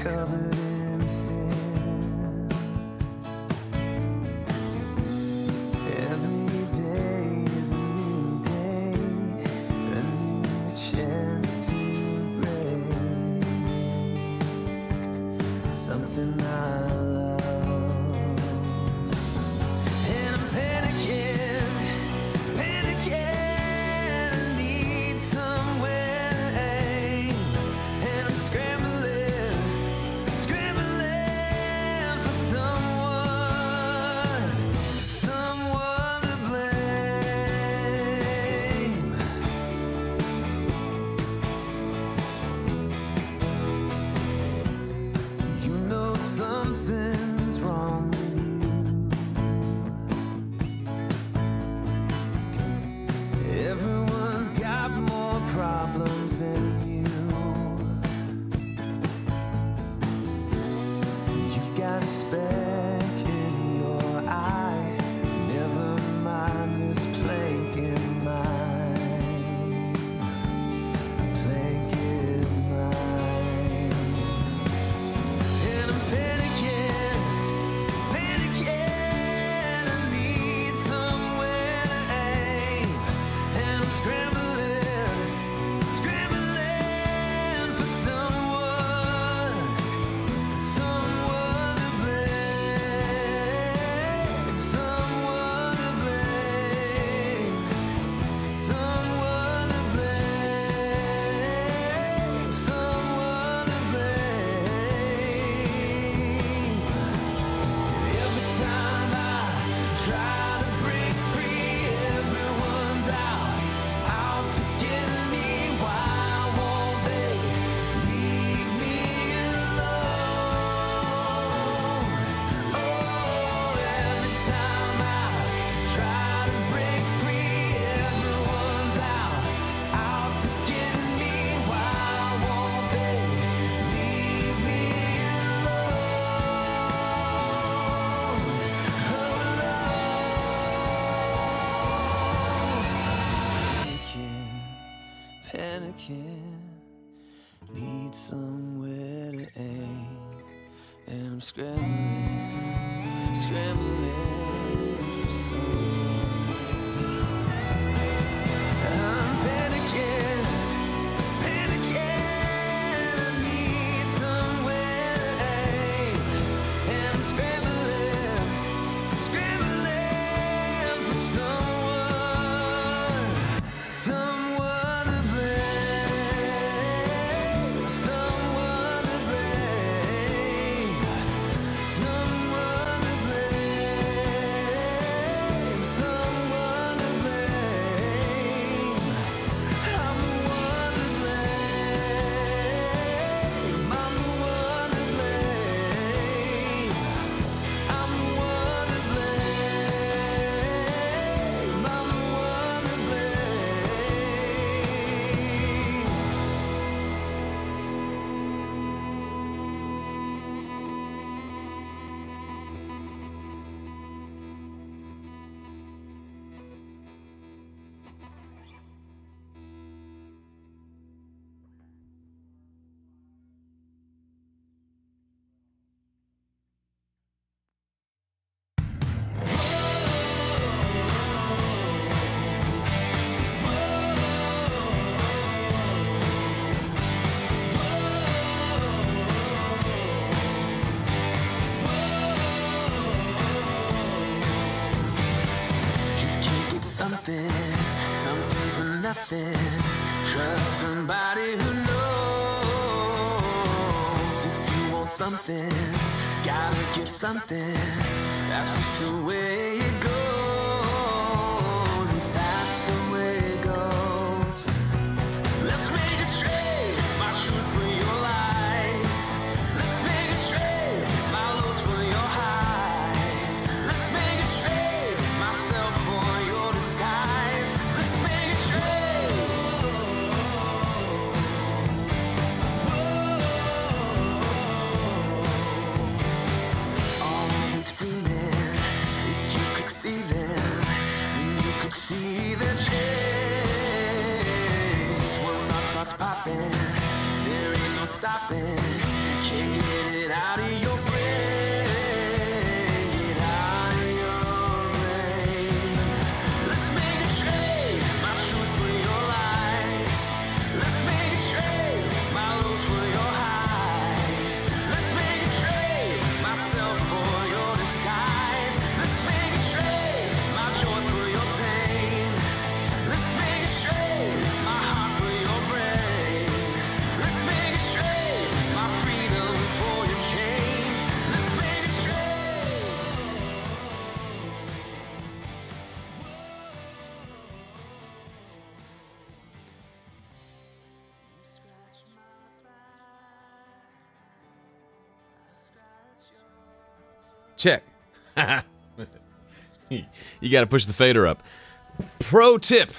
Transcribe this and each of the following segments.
covered in sand. Every day is a new day, a new chance to break something I love. And I'm panicking, panicking, I need somewhere to aim. And I'm scrambling, scrambling for someone, someone to blame. You know something's wrong with you. Everyone's got more problems than you. You've got a speck in your eye. Never mind this plank in mine. The plank is mine. And I'm panicking, panicking, I need somewhere to aim. And I'm scrambling, scrambling for someone, someone to blame, someone to blame, someone to blame, someone to blame. Every time I try to break free, everyone's out to get me. Why won't they leave me alone? Oh, every time I try to break free, everyone's out to get me. Why won't they leave me alone? Panicking, need somewhere to aim. And I'm scrambling, scrambling for someone. I'm panicking, panicking, I need somewhere to aim. And I'm scrambling, scrambling for someone, someone to blame, someone to blame, someone to blame, someone to blame. I'm the one to blame, I'm the one to blame, I'm the one to blame, I'm the one to something, something for nothing. Trust somebody who knows. If you want something, gotta give something. That's just the way it goes. If that's the way it goes, let's make a trade, my truth for your lies. Let's make a trade, my lows for your highs. Let's make a trade, myself for your disguise. Let's make a trade. All these free men, if you could Check. You got to push the fader up. Pro tip.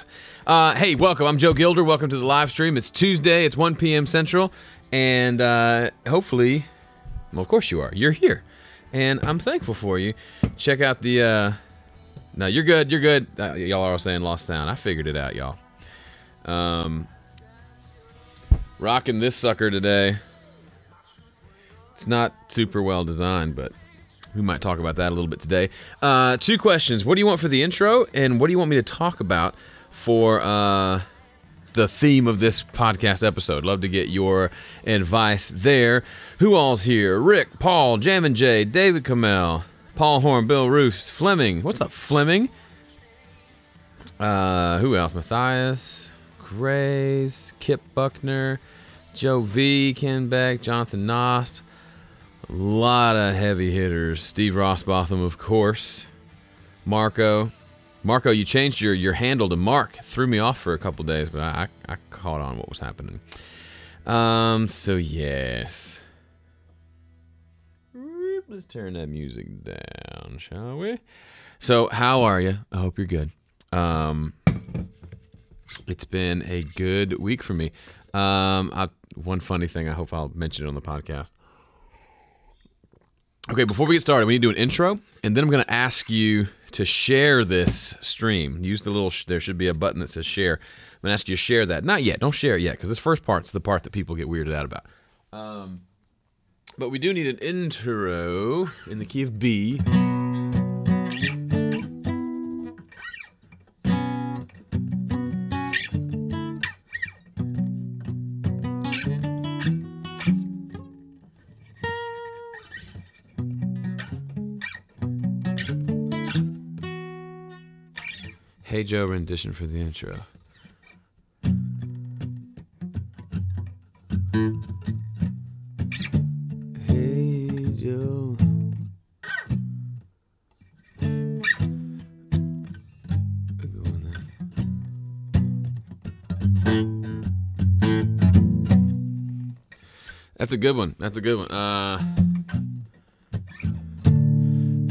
Hey, welcome. I'm Joe Gilder. Welcome to the live stream. It's Tuesday. It's 1 p.m. Central. And hopefully, well, of course you are. You're here. And I'm thankful for you. Check out the... no, you're good. You're good. Y'all are all saying lost sound. I figured it out, y'all. Rocking this sucker today. It's not super well designed, but we might talk about that a little bit today. 2 questions. What do you want for the intro? And what do you want me to talk about for the theme of this podcast episode? Love to get your advice there. Who all's here? Rick, Paul, Jam and Jay, David Kamel, Paul Horn, Bill Roos, Fleming. What's up, Fleming? Who else? Matthias, Grays, Kip Buckner, Joe V, Ken Beck, Jonathan Nosp. A lot of heavy hitters. Steve Rossbotham, of course. Marco, you changed your handle to Mark. Threw me off for a couple days, but I caught on what was happening. So yes. Let's turn that music down, shall we? So, how are you? I hope you're good. It's been a good week for me. One funny thing, I hope I'll mention it on the podcast. Okay, before we get started, we need to do an intro, and then I'm going to ask you to share this stream. Use the little, there should be a button that says share. I'm going to ask you to share that. Not yet, don't share it yet, because this first part's the part that people get weirded out about. But we do need an intro in the key of B. Hey Joe rendition for the intro. Hey Joe. That's a good one. That's a good one.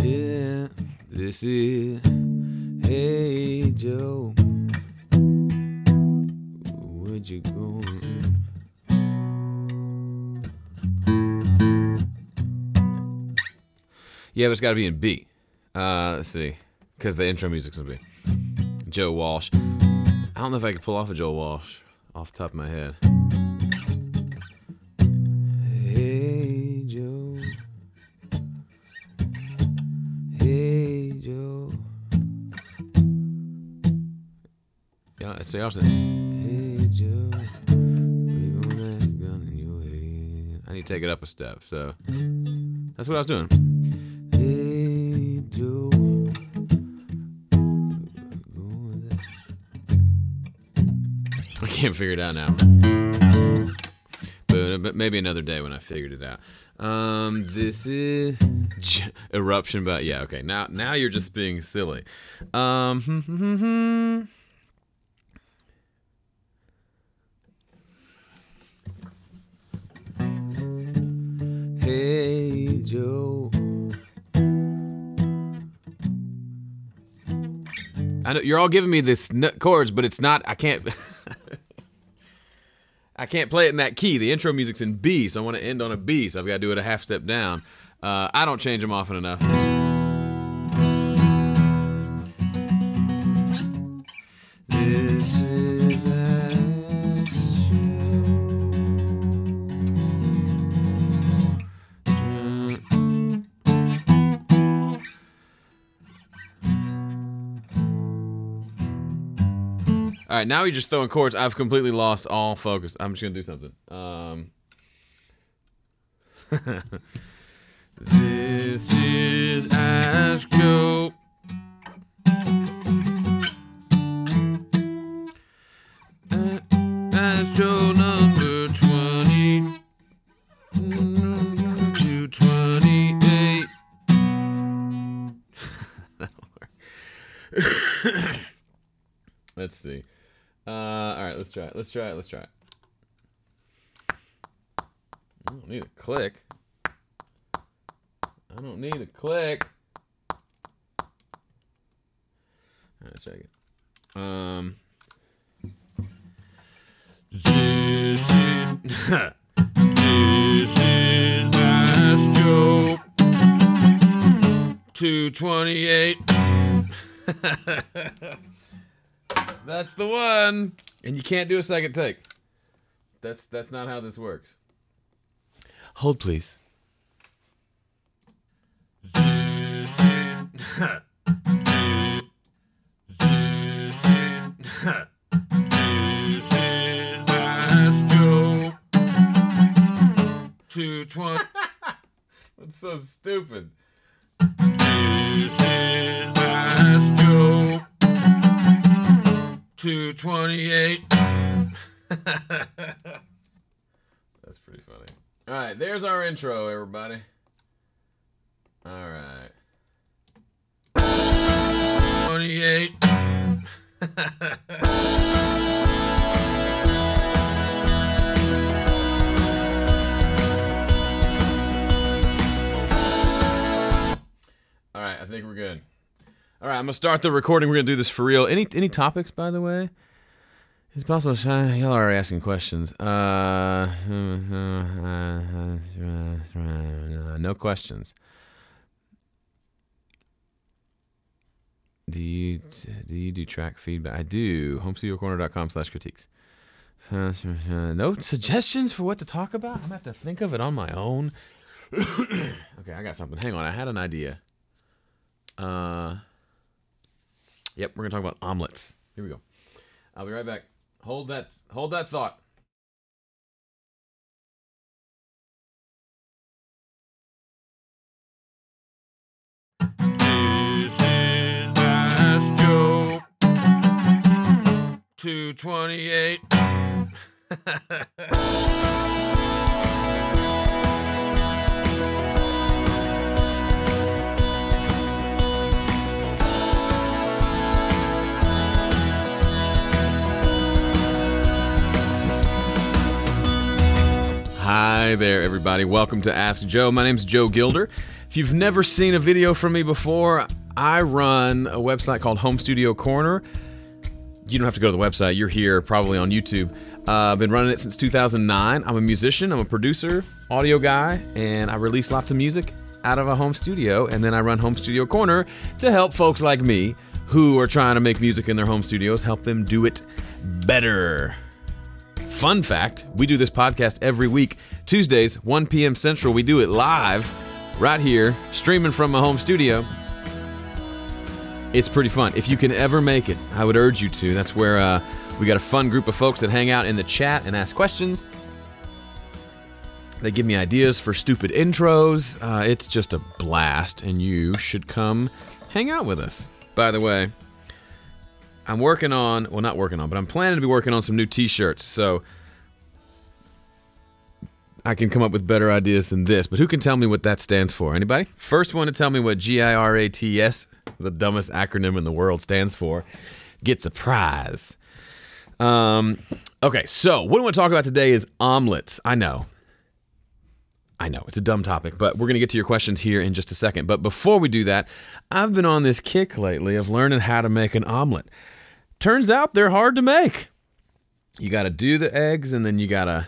Yeah, this is Hey Joe, where'd you go? Yeah, but it's got to be in B. Let's see, because the intro music's in B. Joe Walsh. I don't know if I could pull off a Joe Walsh off the top of my head. Hey Joe. Hey Joe. Yeah, so y'all said, hey Joe, we gonna let a gun in your head. I need to take it up a step, so that's what I was doing. Hey Joe, I can't figure it out now, but maybe another day when I figured it out. This is eruption, but yeah, okay. Now you're just being silly. Hey Joe. I know you're all giving me this chords, but it's not. I can't. I can't play it in that key. The intro music's in B, so I want to end on a B, so I've got to do it a half step down. I don't change them often enough. This is all right, now you're just throwing chords. I've completely lost all focus. I'm just going to do something. This is Ask Joe. Ask Joe number 20 to 28. Let's see. All right, let's try it. Let's try it. I don't need a click. I don't need a click. All right, check it. This is Ask Joe 228. That's the one. And you can't do a second take. That's not how this works. Hold, please. This is Ask Joe 220. That's so stupid. This is Ask Joe 228. That's pretty funny. All right, there's our intro, everybody. All right. 28. All right, I think we're good. All right, I'm gonna start the recording. We're gonna do this for real. Any topics, by the way? It's possible. Y'all are already asking questions. No questions. Do you do track feedback? I do. HomeStudioCorner.com/critiques. No suggestions for what to talk about? I'm gonna have to think of it on my own. Okay, I got something. Hang on, I had an idea. Yep, we're gonna talk about omelets. Here we go. I'll be right back. Hold that thought. This is Ask Joe 228. Hi there, everybody. Welcome to Ask Joe. My name's Joe Gilder. If you've never seen a video from me before, I run a website called Home Studio Corner. You don't have to go to the website. You're here probably on YouTube. I've been running it since 2009. I'm a musician. I'm a producer, audio guy, and I release lots of music out of a home studio, and then I run Home Studio Corner to help folks like me who are trying to make music in their home studios, help them do it better. Fun fact, we do this podcast every week, Tuesdays, 1 p.m. Central. We do it live, right here, streaming from my home studio. It's pretty fun. If you can ever make it, I would urge you to. That's where we got a fun group of folks that hang out in the chat and ask questions. They give me ideas for stupid intros. It's just a blast, and you should come hang out with us. By the way, I'm working on, well, not working on, but I'm planning to be working on some new t-shirts, so I can come up with better ideas than this. But who can tell me what that stands for? Anybody? First one to tell me what GIRATS, the dumbest acronym in the world, stands for, gets a prize. Okay, so what I want to talk about today is omelets. I know, it's a dumb topic, but we're going to get to your questions here in just a second. But before we do that, I've been on this kick lately of learning how to make an omelet. Turns out they're hard to make. You got to do the eggs, and then you got to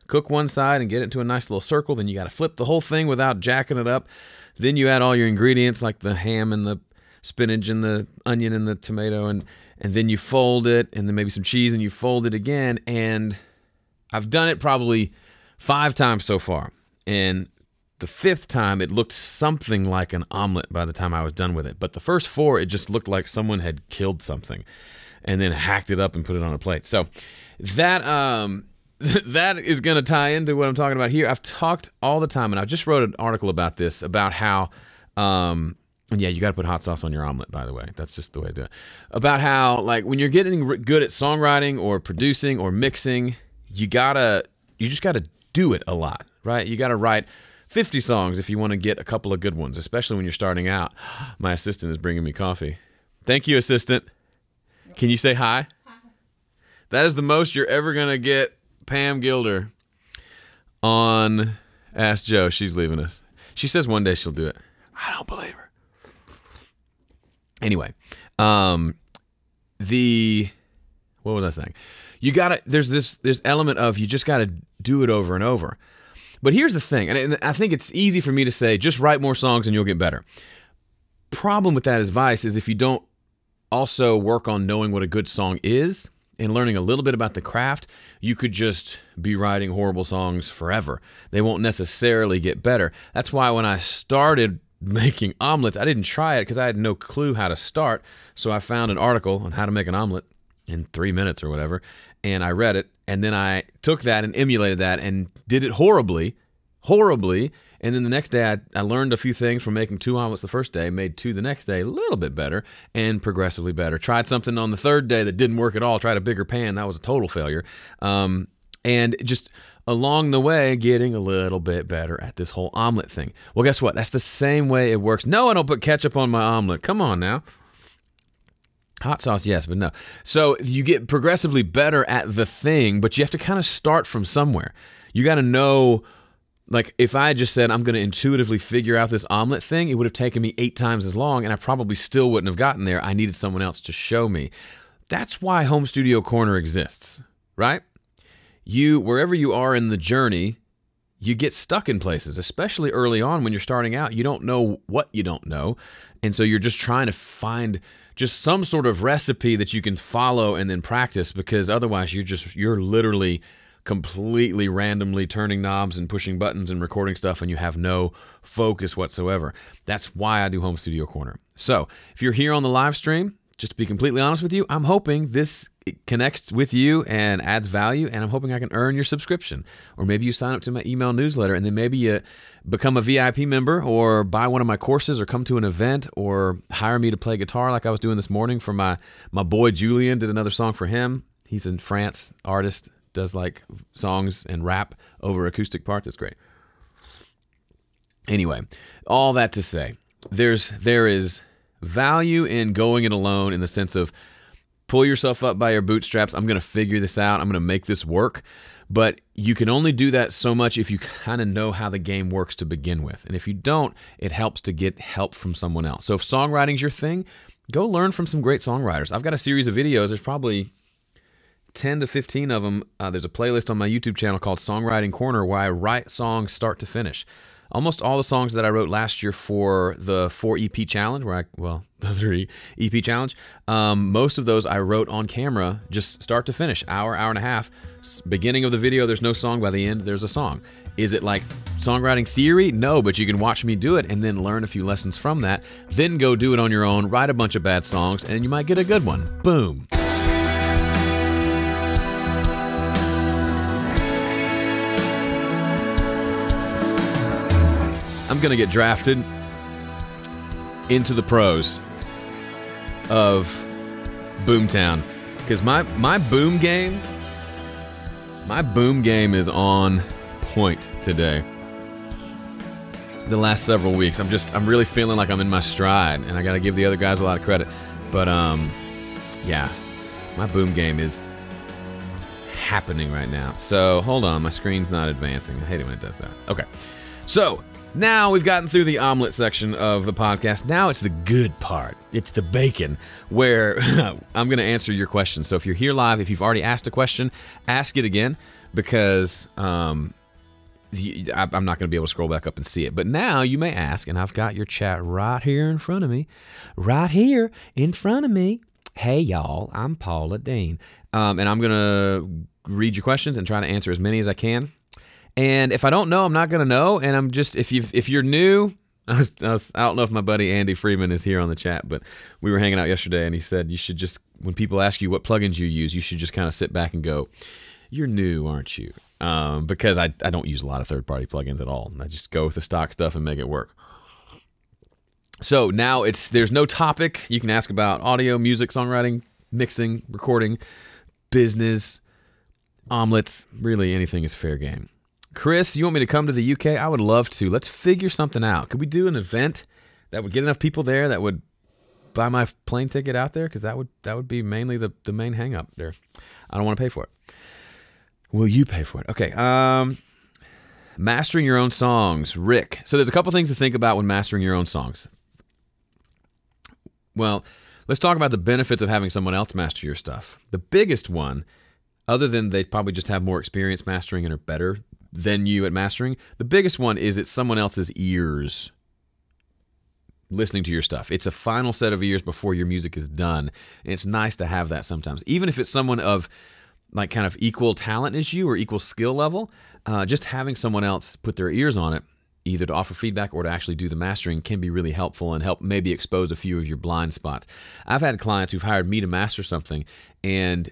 cook one side and get it into a nice little circle. Then you got to flip the whole thing without jacking it up. Then you add all your ingredients like the ham and the spinach and the onion and the tomato, and then you fold it, and then maybe some cheese, and you fold it again. And I've done it probably 5 times so far. And the 5th time, it looked something like an omelet by the time I was done with it. But the first 4, it just looked like someone had killed something and then hacked it up and put it on a plate. So that that is going to tie into what I'm talking about here. I've talked all the time, and I just wrote an article about this, about how, and yeah, you got to put hot sauce on your omelet, by the way. That's just the way to do it. About how, like, when you're getting good at songwriting or producing or mixing, you just got to do it a lot, right? You got to write 50 songs if you want to get a couple of good ones, especially when you're starting out. My assistant is bringing me coffee. Thank you, assistant. Can you say hi? Hi. That is the most you're ever going to get Pam Gilder on Ask Joe. She's leaving us. She says one day she'll do it. I don't believe her. Anyway, what was I saying? There's this element of you just gotta do it over and over. But here's the thing, and I think it's easy for me to say, just write more songs and you'll get better. Problem with that advice is if you don't also work on knowing what a good song is and learning a little bit about the craft, you could just be writing horrible songs forever. They won't necessarily get better. That's why when I started making omelets, I didn't try it because I had no clue how to start. So I found an article on how to make an omelet in 3 minutes or whatever, and I read it, and then I took that and emulated that and did it horribly, and then the next day I learned a few things from making 2 omelets the first day, made 2 the next day, a little bit better, and progressively better. Tried something on the third day that didn't work at all, tried a bigger pan, that was a total failure, and just along the way, getting a little bit better at this whole omelet thing. Well, guess what? That's the same way it works. No, I don't put ketchup on my omelet. Come on now. Hot sauce, yes, but no. So you get progressively better at the thing, but you have to kind of start from somewhere. You got to know, like if I just said I'm going to intuitively figure out this omelet thing, it would have taken me 8 times as long, and I probably still wouldn't have gotten there. I needed someone else to show me. That's why Home Studio Corner exists, right? Wherever you are in the journey, you get stuck in places, especially early on when you're starting out. You don't know what you don't know, and so you're just trying to find just some sort of recipe that you can follow and then practice, because otherwise you're literally completely randomly turning knobs and pushing buttons and recording stuff, and you have no focus whatsoever. That's why I do Home Studio Corner. So if you're here on the live stream, just to be completely honest with you, I'm hoping this connects with you and adds value, and I'm hoping I can earn your subscription. Or maybe you sign up to my email newsletter, and then maybe you become a VIP member, or buy one of my courses, or come to an event, or hire me to play guitar like I was doing this morning for my boy Julian. Did another song for him. He's in France, artist, does like songs and rap over acoustic parts. It's great. Anyway, all that to say, there is value in going it alone, in the sense of pull yourself up by your bootstraps. I'm going to figure this out. I'm going to make this work. But you can only do that so much if you kind of know how the game works to begin with. And if you don't, it helps to get help from someone else. So if songwriting's your thing, go learn from some great songwriters. I've got a series of videos. There's probably 10 to 15 of them. There's a playlist on my YouTube channel called Songwriting Corner, where I write songs start to finish. Almost all the songs that I wrote last year for the 4 EP challenge, the 3 EP challenge, most of those I wrote on camera, just start to finish, hour and a half. Beginning of the video, there's no song. By the end, there's a song. Is it like songwriting theory? No, but you can watch me do it and then learn a few lessons from that. Then go do it on your own, write a bunch of bad songs, and you might get a good one. Boom. I'm going to get drafted into the pros of Boomtown, because my boom game is on point today. The last several weeks, I'm really feeling like I'm in my stride, and I got to give the other guys a lot of credit. But yeah, my boom game is happening right now. So hold on, my screen's not advancing. I hate it when it does that. Okay, so now we've gotten through the omelet section of the podcast. Now it's the good part. It's the bacon, where I'm going to answer your questions. So if you're here live, if you've already asked a question, ask it again, because I'm not going to be able to scroll back up and see it. But now you may ask, and I've got your chat right here in front of me. Right here in front of me. Hey, y'all, I'm Paula Dean. And I'm going to read your questions and try to answer as many as I can. And if I don't know, I'm not going to know. And I'm just, if you're new, I don't know if my buddy Andy Freeman is here on the chat, but we were hanging out yesterday, and he said you should just, when people ask you what plugins you use, you should just kind of sit back and go, you're new, aren't you? Because I don't use a lot of third-party plugins at all. I just go with the stock stuff and make it work. So now there's no topic. You can ask about audio, music, songwriting, mixing, recording, business, omelets, really anything is fair game. Chris, you want me to come to the UK? I would love to. Let's figure something out. Could we do an event that would get enough people there that would buy my plane ticket out there? Because that would be mainly the main hang up there. I don't want to pay for it. Will you pay for it? Okay. Mastering your own songs. Rick. So there's a couple things to think about when mastering your own songs. Well, let's talk about the benefits of having someone else master your stuff. The biggest one, other than they probably just have more experience mastering and are better than you at mastering, the biggest one is it's someone else's ears listening to your stuff. It's a final set of ears before your music is done. And it's nice to have that sometimes. Even if it's someone of like kind of equal talent as you or equal skill level, just having someone else put their ears on it, either to offer feedback or to actually do the mastering, can be really helpful and help maybe expose a few of your blind spots. I've had clients who've hired me to master something, and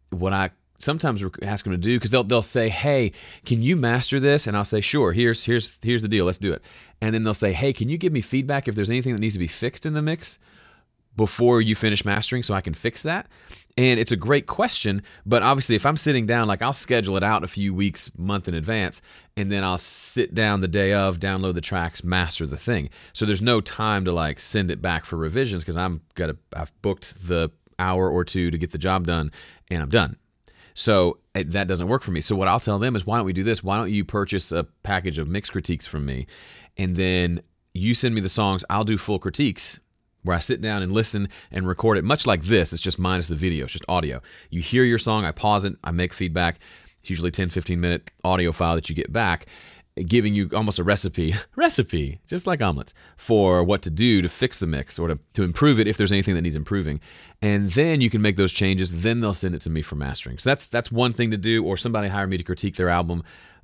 what I sometimes ask them to do, because they'll say, hey, can you master this? And I'll say, sure, here's the deal, let's do it. And then they'll say, hey, can you give me feedback if there's anything that needs to be fixed in the mix before you finish mastering so I can fix that? And it's a great question, but obviously if I'm sitting down, like I'll schedule it out a few weeks, month in advance, and then I'll sit down the day of, download the tracks, master the thing. So there's no time to like send it back for revisions because I've booked the hour or two to get the job done and I'm done. So that doesn't work for me. So what I'll tell them is, why don't we do this? Why don't you purchase a package of mix critiques from me, and then you send me the songs, I'll do full critiques where I sit down and listen and record it, much like this. It's just minus the video. It's just audio. You hear your song, I pause it, I make feedback. It's usually 10, 15-minute audio file that you get back, giving you almost a recipe, just like omelets, for what to do to fix the mix or to improve it if there's anything that needs improving. And then you can make those changes. Then they'll send it to me for mastering. So that's one thing to do. Or somebody hired me to critique their album,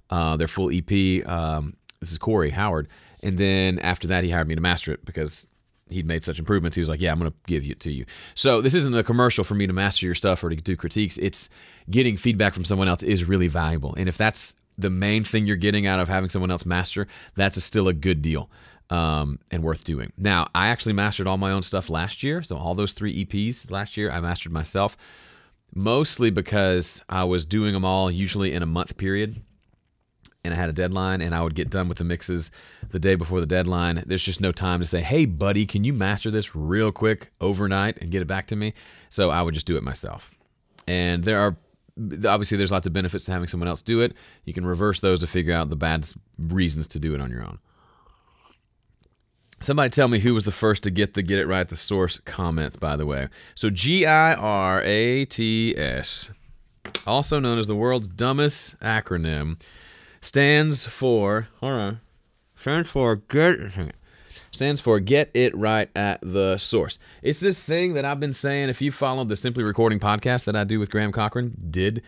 their full EP. This is Corey Howard. And then after that, he hired me to master it because he'd made such improvements. He was like, yeah, I'm going to give it to you. So this isn't a commercial for me to master your stuff or to do critiques. It's getting feedback from someone else is really valuable. And if that's the main thing you're getting out of having someone else master, that's still a good deal and worth doing. Now, I actually mastered all my own stuff last year. So all those 3 EPs last year, I mastered myself, mostly because I was doing them all usually in a month period. And I had a deadline, and I would get done with the mixes the day before the deadline. There's just no time to say, hey, buddy, can you master this real quick overnight and get it back to me? So I would just do it myself. And obviously there's lots of benefits to having someone else do it. You can reverse those to figure out the bad reasons to do it on your own. Somebody tell me who was the first to get it right at the source comment, by the way. So GIRATS, also known as the world's dumbest acronym, stands for get it right at the source. It's this thing that I've been saying. If you followed the Simply Recording podcast that I do with Graham Cochran, it's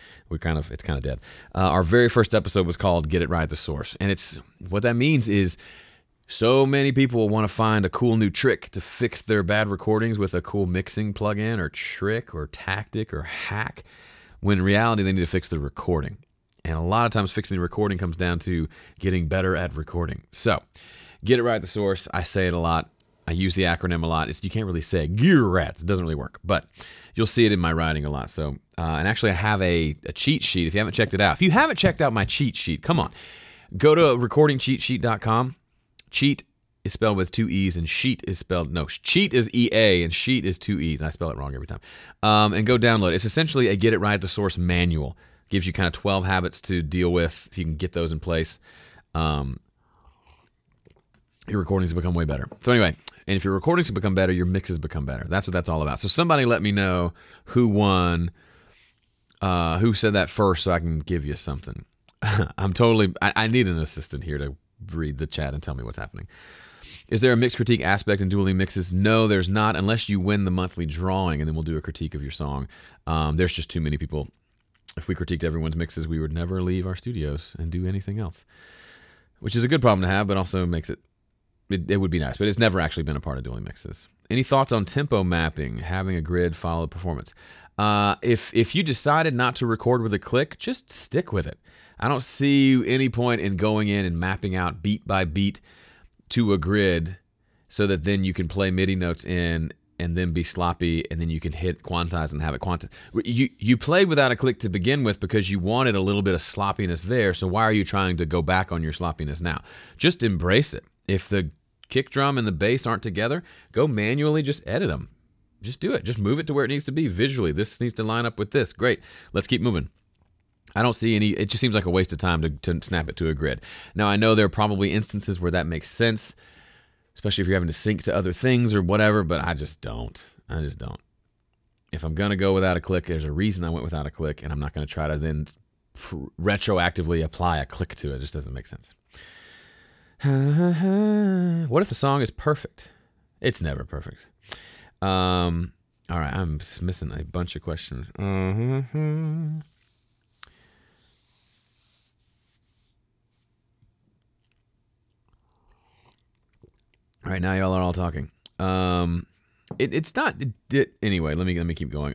kind of dead. Our very first episode was called Get It Right at the Source. And what that means is so many people want to find a cool new trick to fix their bad recordings with a cool mixing plugin or trick or tactic or hack, when in reality they need to fix the recording. And a lot of times fixing the recording comes down to getting better at recording. So get it right at the source. I say it a lot. I use the acronym a lot. You can't really say GIRATS. It doesn't really work, but you'll see it in my writing a lot. So, and actually I have a cheat sheet. If you haven't checked it out, if you haven't checked out my cheat sheet, come on, go to recordingcheatsheet.com. Cheat is spelled with 2 E's and cheat is EA and sheet is 2 E's. I spell it wrong every time. And go download it. It's essentially a get it right at the source manual. Gives you kind of 12 habits to deal with. If you can get those in place, your recordings will become way better. So anyway, and if your recordings can become better, your mixes become better. That's what that's all about. So somebody let me know who won, who said that first so I can give you something. I need an assistant here to read the chat and tell me what's happening. Is there a mix critique aspect in dueling mixes? No, there's not, unless you win the monthly drawing, and then we'll do a critique of your song. There's just too many people. If we critiqued everyone's mixes, we would never leave our studios and do anything else, which is a good problem to have, but also makes it would be nice. But it's never actually been a part of dueling mixes. Any thoughts on tempo mapping, having a grid follow performance? If you decided not to record with a click, just stick with it. I don't see any point in going in and mapping out beat by beat to a grid so that then you can play MIDI notes in and then be sloppy, and then you can hit quantize and have it quantize. You played without a click to begin with because you wanted a little bit of sloppiness there, so why are you trying to go back on your sloppiness now? Just embrace it. If the kick drum and the bass aren't together, go manually, just edit them. Just do it. Just move it to where it needs to be visually. This needs to line up with this. Great. Let's keep moving. I don't see any. It just seems like a waste of time to snap it to a grid. Now, I know there are probably instances where that makes sense, especially if you're having to sync to other things or whatever, but I just don't. If I'm going to go without a click, there's a reason I went without a click, and I'm not going to try to then retroactively apply a click to it. It just doesn't make sense. What if the song is perfect? It's never perfect. All right, I'm missing a bunch of questions. All right, now y'all are all talking. It's not. Anyway, let me keep going.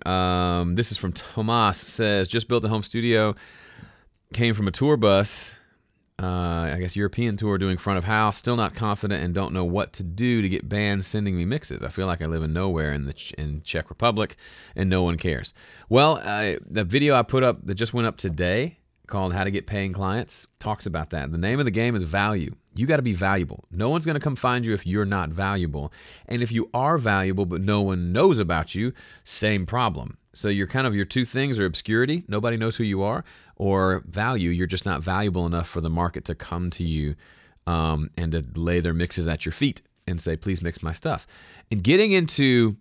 This is from Tomas. Says, just built a home studio. Came from a tour bus. I guess European tour doing front of house. Still not confident and don't know what to do to get bands sending me mixes. I feel like I live in nowhere in Czech Republic and no one cares. Well, the video I put up that just went up today called How to Get Paying Clients talks about that. The name of the game is value. You got to be valuable. No one's going to come find you if you're not valuable. And if you are valuable but no one knows about you, same problem. So your two things are obscurity, nobody knows who you are, or value, you're just not valuable enough for the market to come to you and to lay their mixes at your feet and say, please mix my stuff. And getting into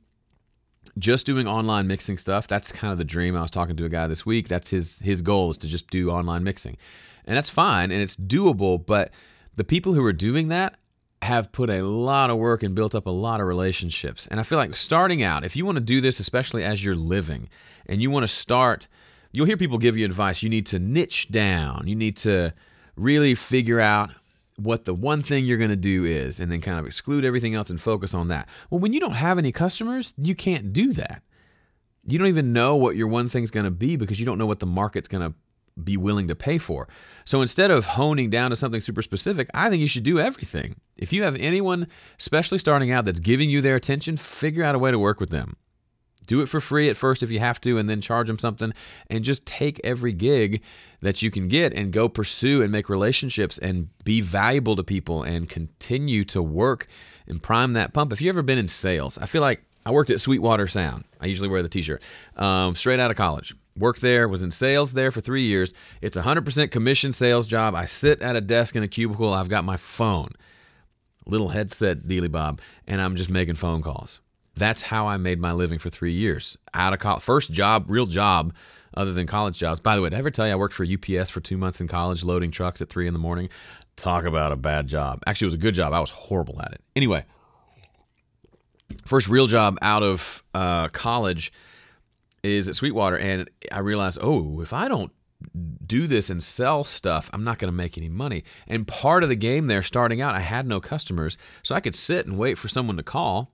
just doing online mixing stuff, that's kind of the dream. I was talking to a guy this week. That's his goal, is to just do online mixing. And that's fine, and it's doable, but the people who are doing that have put a lot of work and built up a lot of relationships. And I feel like starting out, if you want to do this, especially as you're living, and you want to start, you'll hear people give you advice. You need to niche down. You need to really figure out what the one thing you're going to do is, and then kind of exclude everything else and focus on that. Well, when you don't have any customers, you can't do that. You don't even know what your one thing's going to be because you don't know what the market's going to be willing to pay for. So instead of honing down to something super specific, I think you should do everything. If you have anyone, especially starting out, that's giving you their attention, figure out a way to work with them. Do it for free at first if you have to, and then charge them something, and just take every gig that you can get and go pursue and make relationships and be valuable to people and continue to work and prime that pump. If you've ever been in sales, I feel like I worked at Sweetwater Sound. I usually wear the t-shirt. Straight out of college. Worked there, was in sales there for 3 years. It's a 100% commission sales job. I sit at a desk in a cubicle. I've got my phone, little headset dealy bob, and I'm just making phone calls. That's how I made my living for 3 years. Out of college, first job, real job, other than college jobs. By the way, did I ever tell you I worked for UPS for 2 months in college, loading trucks at 3 in the morning? Talk about a bad job. Actually, it was a good job. I was horrible at it. Anyway, first real job out of college is at Sweetwater, and I realized, oh, if I don't do this and sell stuff, I'm not going to make any money. And part of the game there, starting out, I had no customers, so I could sit and wait for someone to call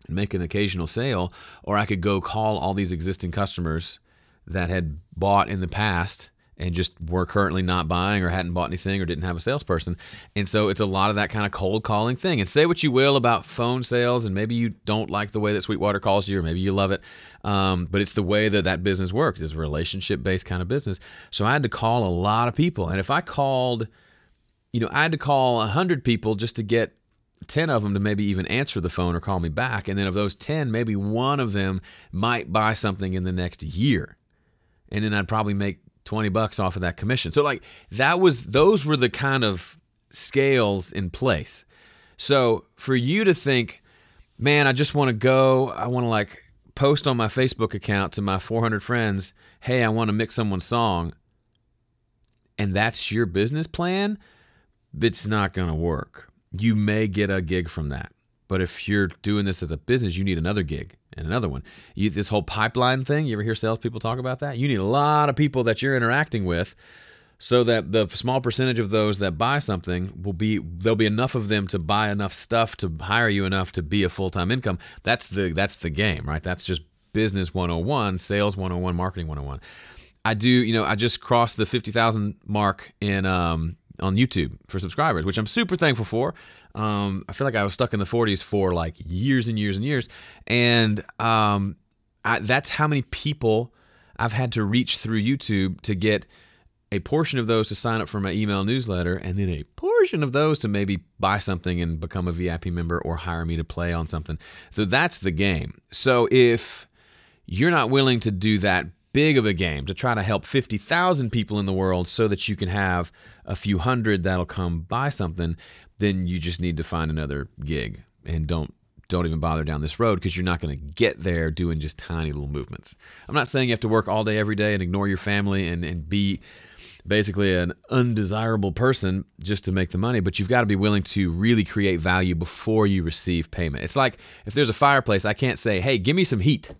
and make an occasional sale, or I could go call all these existing customers that had bought in the past and just were currently not buying or hadn't bought anything or didn't have a salesperson. And so it's a lot of that kind of cold calling thing. And say what you will about phone sales, and maybe you don't like the way that Sweetwater calls you, or maybe you love it, but it's the way that that business works. It's a relationship-based kind of business. So I had to call a lot of people. And if I called, I had to call 100 people just to get 10 of them to maybe even answer the phone or call me back. And then of those 10, maybe one of them might buy something in the next year. And then I'd probably make $20 off of that commission. So like those were the kind of scales in place. So for you to think, man, I just want to go, I want to like post on my Facebook account to my 400 friends, hey, I want to mix someone's song, and that's your business plan, it's not going to work. You may get a gig from that. But if you're doing this as a business, you need another gig and another one. This whole pipeline thing, you ever hear salespeople talk about that? You need a lot of people that you're interacting with so that the small percentage of those that buy something there'll be enough of them to buy enough stuff to hire you enough to be a full-time income. That's the game, right? That's just business 101, sales 101, marketing 101. I just crossed the 50,000 mark on YouTube for subscribers, which I'm super thankful for. I feel like I was stuck in the 40s for like years and years and years. And that's how many people I've had to reach through YouTube to get a portion of those to sign up for my email newsletter, and then a portion of those to maybe buy something and become a VIP member or hire me to play on something. So that's the game. So if you're not willing to do that big of a game to try to help 50,000 people in the world so that you can have a few hundred that'll come buy something, then you just need to find another gig and don't even bother down this road, because you're not going to get there doing just tiny little movements. I'm not saying you have to work all day every day and ignore your family and be basically an undesirable person just to make the money, but you've got to be willing to really create value before you receive payment. It's like if there's a fireplace, I can't say, hey, give me some heat,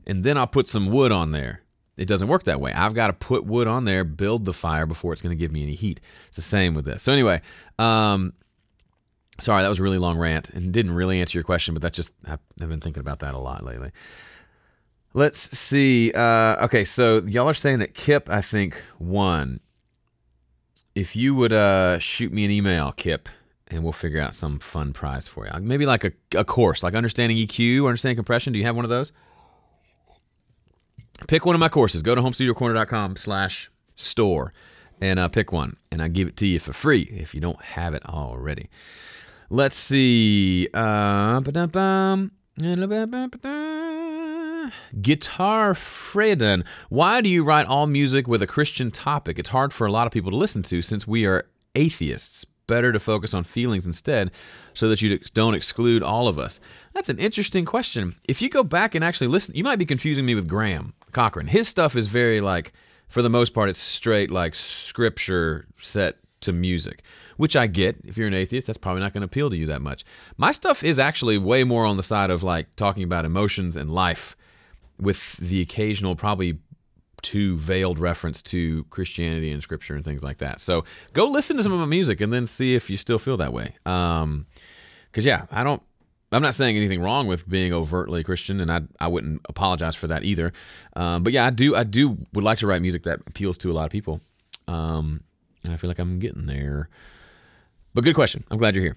and then I'll put some wood on there. It doesn't work that way. I've got to put wood on there, build the fire before it's going to give me any heat. It's the same with this. So anyway, sorry, that was a really long rant and didn't really answer your question, but that's just, I've been thinking about that a lot lately. Let's see. Okay, so y'all are saying that Kip, I think, won. If you would shoot me an email, Kip, and we'll figure out some fun prize for you. Maybe like a course, like Understanding EQ, Understanding Compression. Do you have one of those? Pick one of my courses. Go to homestudiocorner.com/store and pick one, and I'll give it to you for free if you don't have it already. Let's see. Guitar Freden. Why do you write all music with a Christian topic? It's hard for a lot of people to listen to since we are atheists. Better to focus on feelings instead so that you don't exclude all of us. That's an interesting question. If you go back and actually listen, you might be confusing me with Graham Cochran. His stuff is very like, for the most part, it's straight like scripture set to music, which I get. If you're an atheist, that's probably not going to appeal to you that much. My stuff is actually way more on the side of like talking about emotions and life, with the occasional probably too veiled reference to Christianity and scripture and things like that. So go listen to some of my music and then see if you still feel that way. Because yeah, I'm not saying anything wrong with being overtly Christian, and I wouldn't apologize for that either. But yeah, I would like to write music that appeals to a lot of people. And I feel like I'm getting there. But good question. I'm glad you're here.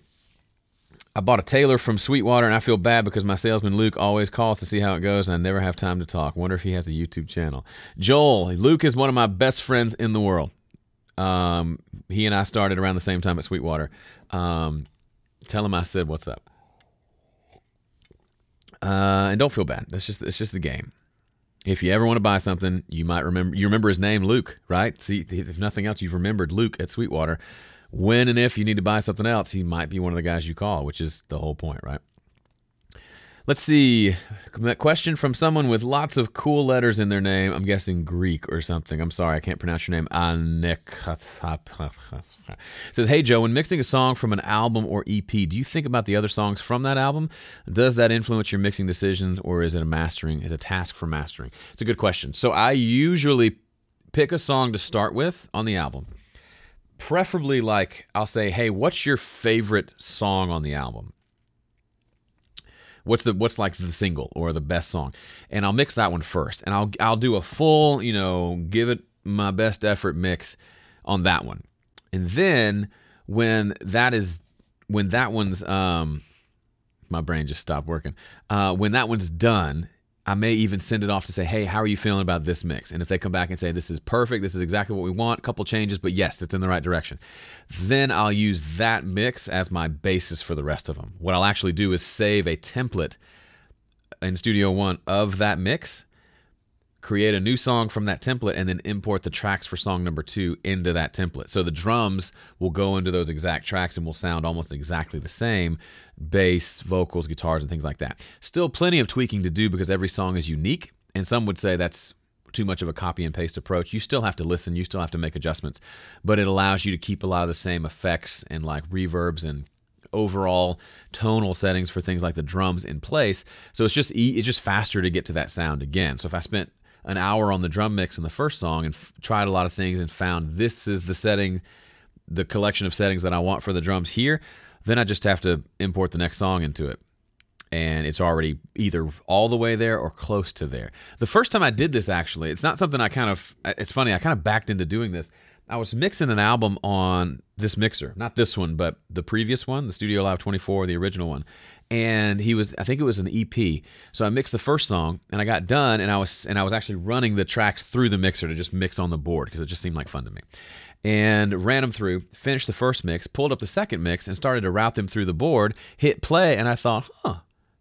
I bought a Taylor from Sweetwater, and I feel bad because my salesman Luke always calls to see how it goes, and I never have time to talk. Wonder if he has a YouTube channel. Joel, Luke is one of my best friends in the world. He and I started around the same time at Sweetwater. Tell him I said what's up. And don't feel bad. It's just the game. If you ever want to buy something, you remember his name, Luke, right? See, if nothing else, you've remembered Luke at Sweetwater. When and if you need to buy something else, he might be one of the guys you call, which is the whole point, right? Let's see. That question from someone with lots of cool letters in their name. I'm guessing Greek or something. I'm sorry, I can't pronounce your name. Says, hey, Joe, when mixing a song from an album or EP, do you think about the other songs from that album? Does that influence your mixing decisions, or is it a task for mastering? It's a good question. So I usually pick a song to start with on the album. Preferably, like, I'll say, hey, what's your favorite song on the album? What's like the single or the best song? And I'll mix that one first, and I'll do a full, give it my best effort mix on that one. And then when that one's my brain just stopped working. When that one's done, I may even send it off to say, hey, how are you feeling about this mix? And if they come back and say, this is perfect, this is exactly what we want, a couple changes, but yes, it's in the right direction, then I'll use that mix as my basis for the rest of them. What I'll actually do is save a template in Studio One of that mix, create a new song from that template, and then import the tracks for song number 2 into that template. So the drums will go into those exact tracks and will sound almost exactly the same. Bass, vocals, guitars, and things like that. Still plenty of tweaking to do because every song is unique, and some would say that's too much of a copy and paste approach. You still have to listen, you still have to make adjustments, but it allows you to keep a lot of the same effects and like reverbs and overall tonal settings for things like the drums in place. So it's just faster to get to that sound again. So if I spent an hour on the drum mix in the first song and tried a lot of things and found this is the setting, the collection of settings that I want for the drums here, then I just have to import the next song into it. And it's already either all the way there or close to there. The first time I did this, actually, it's not something it's funny, I kind of backed into doing this. I was mixing an album on this mixer, not this one, but the previous one, the Studio Live 24, the original one. And I think it was an EP. So I mixed the first song, and I got done, and I was actually running the tracks through the mixer to just mix on the board because it just seemed like fun to me. And ran them through, finished the first mix, pulled up the second mix, and started to route them through the board, hit play, and I thought,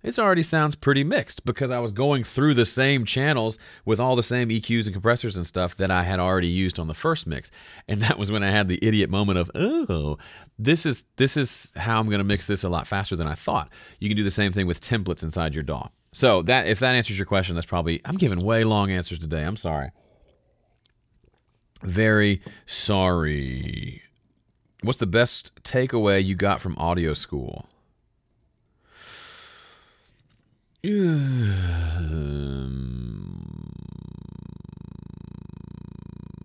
this already sounds pretty mixed because I was going through the same channels with all the same EQs and compressors and stuff that I had already used on the first mix. And that was when I had the idiot moment of, oh, this is how I'm going to mix this a lot faster than I thought. You can do the same thing with templates inside your DAW. So that, if that answers your question, that's probably, I'm giving way long answers today. I'm sorry. Very sorry. What's the best takeaway you got from audio school?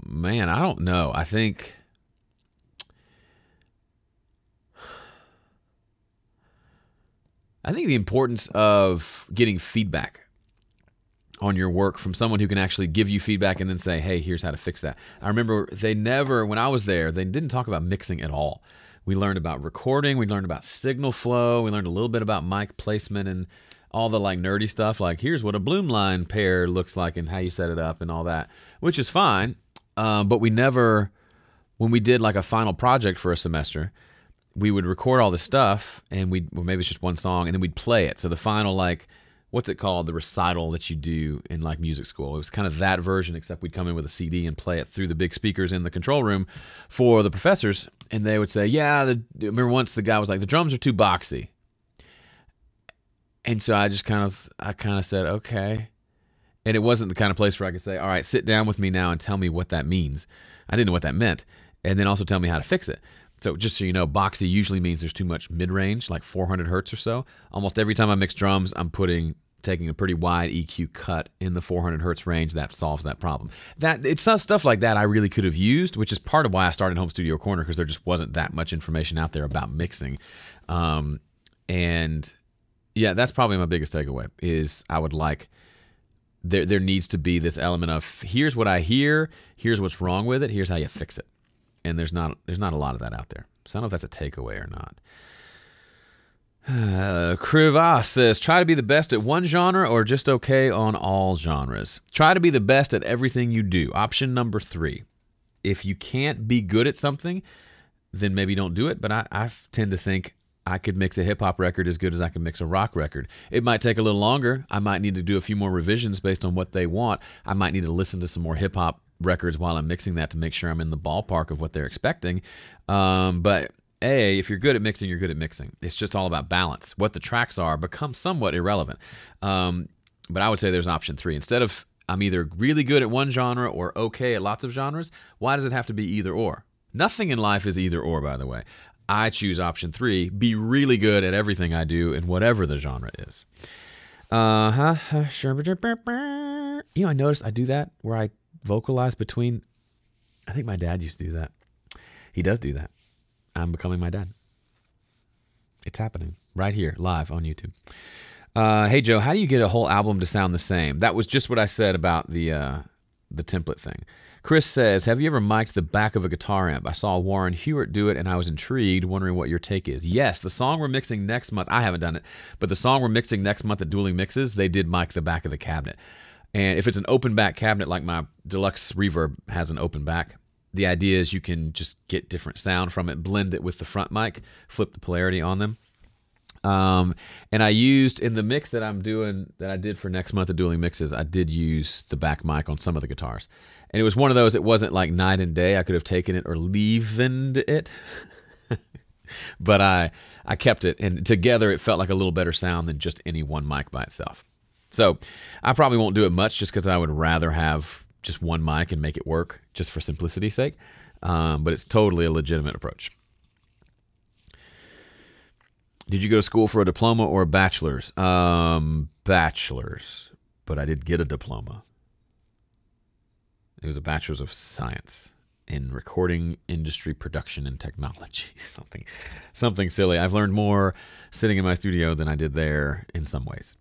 Man, I don't know. I think the importance of getting feedback on your work from someone who can actually give you feedback and then say, hey, here's how to fix that. I remember when I was there, they didn't talk about mixing at all. We learned about recording. We learned about signal flow. We learned a little bit about mic placement and all the like nerdy stuff. Like, here's what a bloom line pair looks like and how you set it up and all that, which is fine. But we never, when we did like a final project for a semester, we would record all this stuff and maybe it's just one song and then we'd play it. So the final, like, what's it called? The recital that you do in like music school. It was kind of that version, except we'd come in with a CD and play it through the big speakers in the control room for the professors. And they would say, yeah, remember once the guy was like, the drums are too boxy. And so I kind of said, okay. And it wasn't the kind of place where I could say, all right, sit down with me now and tell me what that means. I didn't know what that meant. And then also tell me how to fix it. So just so you know, boxy usually means there's too much mid-range, like 400 hertz or so. Almost every time I mix drums, I'm taking a pretty wide EQ cut in the 400 hertz range. That solves that problem. It's stuff like that I really could have used, which is part of why I started Home Studio Corner, because there just wasn't that much information out there about mixing. And yeah, that's probably my biggest takeaway is I would like, there needs to be this element of here's what I hear, here's what's wrong with it, here's how you fix it. And there's not a lot of that out there. So I don't know if that's a takeaway or not. Krivas says, try to be the best at one genre or just okay on all genres. Try to be the best at everything you do. Option number 3. If you can't be good at something, then maybe don't do it. But I tend to think I could mix a hip-hop record as good as I can mix a rock record. It might take a little longer. I might need to do a few more revisions based on what they want. I might need to listen to some more hip-hop records while I'm mixing that to make sure I'm in the ballpark of what they're expecting. But if you're good at mixing, you're good at mixing. It's just all about balance. What the tracks are becomes somewhat irrelevant. But I would say there's option 3. Instead of I'm either really good at one genre or okay at lots of genres, why does it have to be either or? Nothing in life is either or, by the way. I choose option 3, be really good at everything I do in whatever the genre is. I noticed I do that where I vocalize between. I think my dad used to do that. He does do that. I'm becoming my dad. It's happening right here, live on YouTube. Hey, Joe, how do you get a whole album to sound the same? That was just what I said about the template thing. Chris says, have you ever mic'd the back of a guitar amp? I saw Warren Hewitt do it, and I was intrigued, wondering what your take is. Yes, the song we're mixing next month, I haven't done it, but the song we're mixing next month at Dueling Mixes, they did mic the back of the cabinet. And if it's an open back cabinet, like my Deluxe Reverb has an open back, the idea is you can just get different sound from it, blend it with the front mic, flip the polarity on them. And I used, in the mix that I'm doing, that I did for next month of Dueling Mixes, I did use the back mic on some of the guitars. And it was one of those, it wasn't like night and day. I could have taken it or leavened it. But I kept it, and together it felt like a little better sound than just any one mic by itself. So I probably won't do it much just because I would rather have just one mic and make it work just for simplicity's sake. But it's totally a legitimate approach. Did you go to school for a diploma or a bachelor's? Bachelor's, but I did get a diploma. It was a bachelor's of science in recording industry production and technology. Something silly. I've learned more sitting in my studio than I did there in some ways.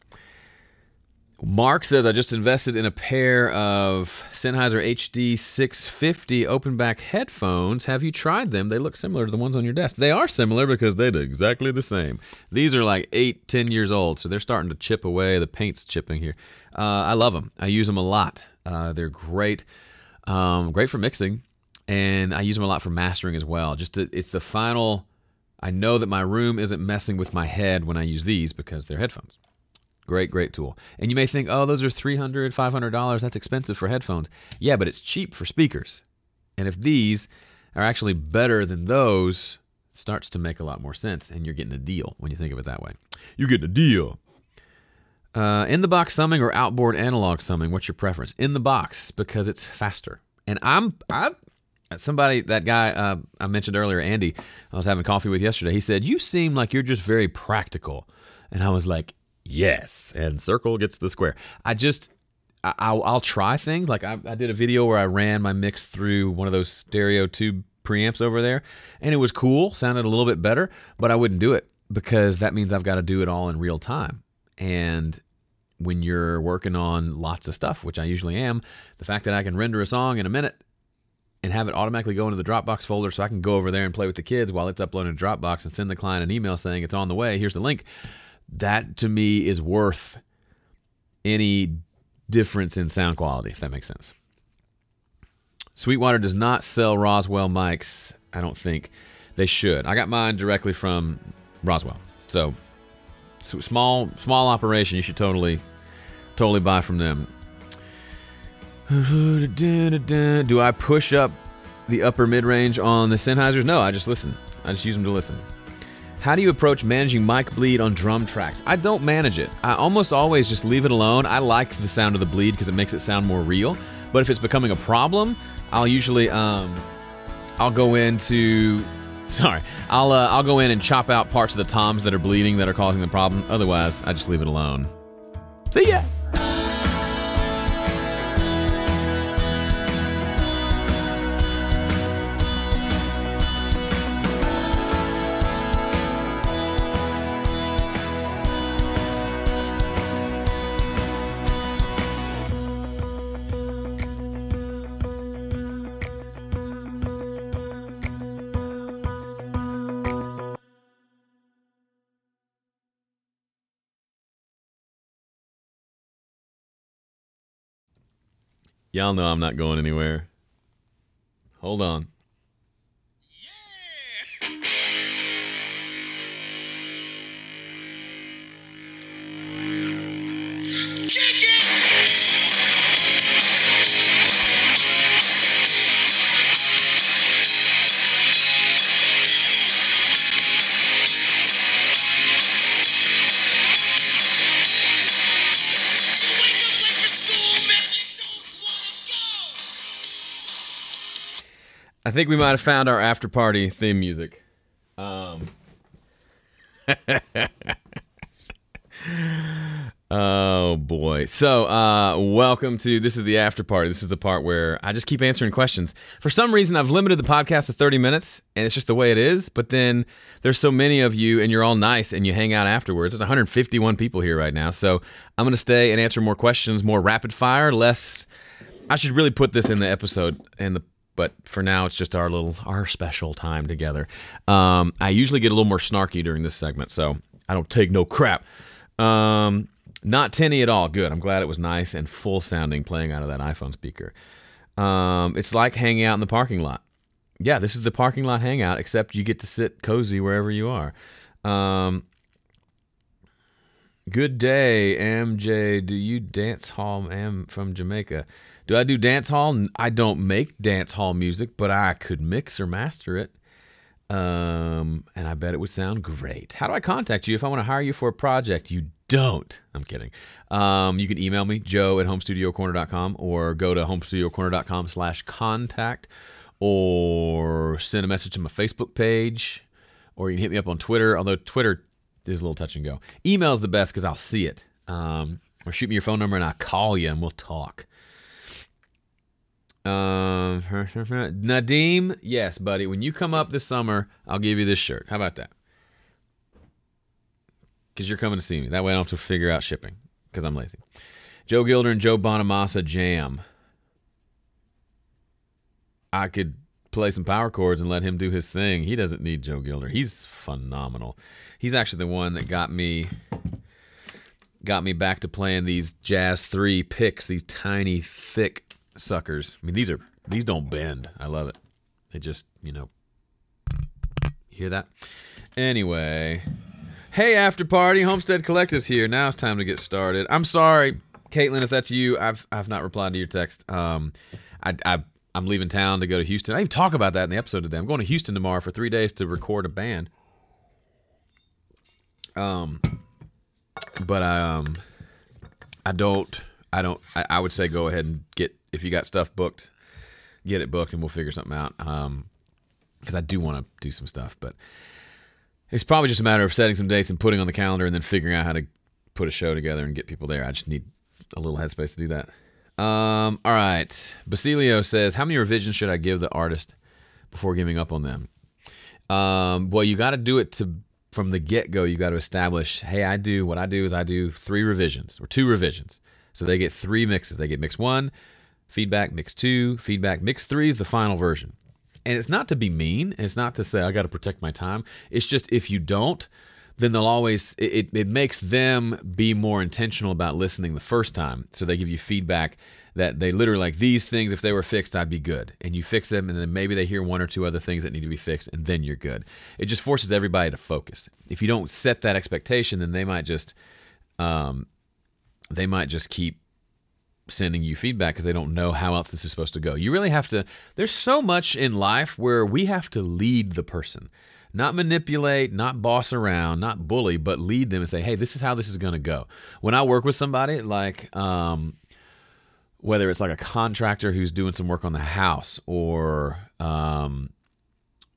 Mark says, I just invested in a pair of Sennheiser HD 650 open back headphones. Have you tried them? They look similar to the ones on your desk. They are similar because they do exactly the same. These are like 8-10 years old, so they're starting to chip away. The paint's chipping here. I love them. I use them a lot. They're great. Great for mixing, and I use them a lot for mastering as well. It's the final. I know that my room isn't messing with my head when I use these because they're headphones. Great, great tool. And you may think, oh, those are $300, $500. That's expensive for headphones. Yeah, but it's cheap for speakers. And if these are actually better than those, it starts to make a lot more sense. And you're getting a deal when you think of it that way. You're getting a deal. In the box summing or outboard analog summing, what's your preference? In the box, because it's faster. And that guy I mentioned earlier, Andy, I was having coffee with yesterday, he said, you seem like you're just very practical. And I was like, yes. And circle gets the square. I'll try things. Like I did a video where I ran my mix through one of those stereo tube preamps over there, and it was cool, sounded a little bit better, but I wouldn't do it because that means I've got to do it all in real time. And when you're working on lots of stuff, which I usually am, the fact that I can render a song in a minute and have it automatically go into the Dropbox folder so I can go over there and play with the kids while it's uploading to Dropbox and send the client an email saying it's on the way, here's the link, that to me is worth any difference in sound quality, if that makes sense. Sweetwater does not sell Roswell mics. I don't think they should. I got mine directly from Roswell. So small operation. You should totally buy from them. Do I push up the upper mid-range on the Sennheisers? No, I just listen. I just use them to listen. How do you approach managing mic bleed on drum tracks? I don't manage it. I almost always just leave it alone. I like the sound of the bleed because it makes it sound more real. But if it's becoming a problem, I'll usually I'll go in and chop out parts of the toms that are bleeding that are causing the problem. Otherwise, I just leave it alone. See ya. Y'all know I'm not going anywhere. Hold on. I think we might have found our after party theme music. Oh boy. So welcome to, this is the after party. This is the part where I just keep answering questions. For some reason, I've limited the podcast to 30 minutes, and it's just the way it is. But then there's so many of you, and you're all nice, and you hang out afterwards. There's 151 people here right now. So I'm going to stay and answer more questions, more rapid fire, less. I should really put this in the episode, but for now, it's just our special time together. I usually get a little more snarky during this segment, so I don't take no crap. Not tinny at all. Good. I'm glad it was nice and full sounding playing out of that iPhone speaker. It's like hanging out in the parking lot. Yeah, this is the parking lot hangout, except you get to sit cozy wherever you are. Good day, MJ. Do you dance hall? I'm from Jamaica. Do I do dance hall? I don't make dance hall music, but I could mix or master it. And I bet it would sound great. How do I contact you if I want to hire you for a project? You don't. I'm kidding. You can email me, joe@homestudiocorner.com, or go to homestudiocorner.com/contact, or send a message to my Facebook page, or you can hit me up on Twitter, although Twitter is a little touch and go. Email's the best because I'll see it. Or shoot me your phone number and I'll call you and we'll talk. Nadim, yes, buddy. When you come up this summer, I'll give you this shirt. How about that? Because you're coming to see me. That way I don't have to figure out shipping because I'm lazy. Joe Gilder and Joe Bonamassa jam. I could play some power chords and let him do his thing. He doesn't need Joe Gilder. He's phenomenal. He's actually the one that got me back to playing these Jazz 3 picks, these tiny, thick suckers. I mean, these don't bend. I love it. They just, you hear that? Anyway, Hey, after party, Homestead Collective's here. Now it's time to get started. I'm sorry, Caitlin, if that's you. I've not replied to your text. I'm leaving town to go to Houston. I didn't even talk about that in the episode today. I'm going to Houston tomorrow for 3 days to record a band. But I would say go ahead and if you got stuff booked, get it booked and we'll figure something out. Because I do want to do some stuff, but it's probably just a matter of setting some dates and putting on the calendar and then figuring out how to put a show together and get people there. I just need a little headspace to do that. All right. Basilio says, how many revisions should I give the artist before giving up on them? Well, you got to do it from the get-go. You got to establish, hey, I do 3 revisions or 2 revisions. So they get 3 mixes. They get mix 1, feedback, mix 2, feedback, mix 3 is the final version. And it's not to be mean. It's not to say I got to protect my time. It's just if you don't, then they'll always, it makes them be more intentional about listening the first time. So they give you feedback that they literally like, these things, if they were fixed, I'd be good. And you fix them, and then maybe they hear 1 or 2 other things that need to be fixed, and then you're good. It just forces everybody to focus. If you don't set that expectation, then they might just keep sending you feedback because they don't know how else this is supposed to go. You really have to, there's so much in life where we have to lead the person. Not manipulate, not boss around, not bully, but lead them and say, hey, this is how this is going to go. When I work with somebody, like whether it's like a contractor who's doing some work on the house or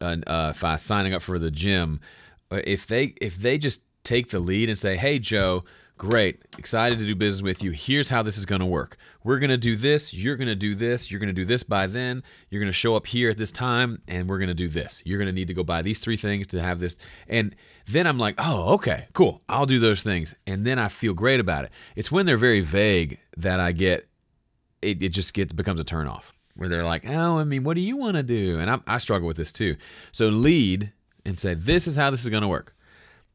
if I'm signing up for the gym, if they just take the lead and say, hey, Joe, great, excited to do business with you. Here's how this is going to work. We're going to do this. You're going to do this. You're going to do this by then. You're going to show up here at this time, and we're going to do this. You're going to need to go buy these 3 things to have this. And then I'm like, oh, okay, cool. I'll do those things. And then I feel great about it. It's when they're very vague that I get, it just becomes a turnoff. Where they're like, oh, I mean, what do you want to do? And I struggle with this too. So lead and say, this is how this is going to work.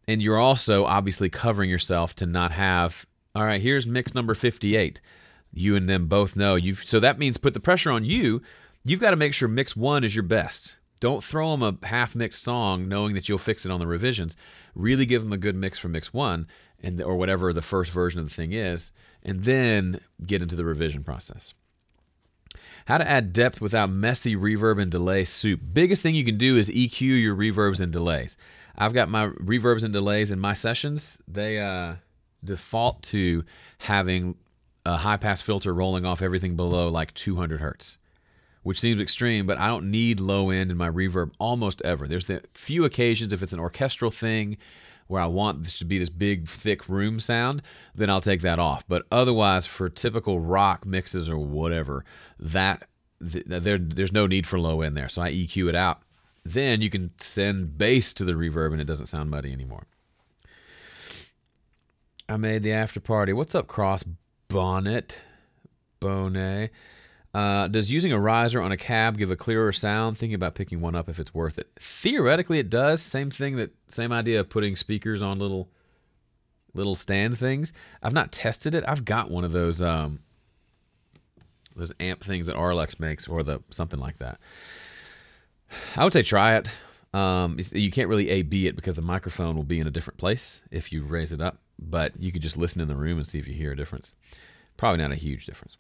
And you're also obviously covering yourself to not have, all right, here's mix number 58. You and them both know. So that means put the pressure on you. You've got to make sure mix 1 is your best. Don't throw them a half-mixed song knowing that you'll fix it on the revisions. Really give them a good mix from mix 1 or whatever the first version of the thing is, and then get into the revision process. How to add depth without messy reverb and delay soup. Biggest thing you can do is EQ your reverbs and delays. I've got my reverbs and delays in my sessions. They default to having a high-pass filter rolling off everything below like 200 hertz, which seems extreme, but I don't need low end in my reverb almost ever. There's the few occasions if it's an orchestral thing where I want this to be this big, thick room sound, then I'll take that off. But otherwise, for typical rock mixes or whatever, there's no need for low end there. So I EQ it out. Then you can send bass to the reverb and it doesn't sound muddy anymore. I made the after party. What's up, Cross Bonnet? Does using a riser on a cab give a clearer sound? Thinking about picking one up if it's worth it. Theoretically, it does. Same idea of putting speakers on little stand things. I've not tested it. I've got one of those amp things that Arlex makes or something like that. I would say try it. You can't really A/B it because the microphone will be in a different place if you raise it up, but you could just listen in the room and see if you hear a difference. Probably not a huge difference.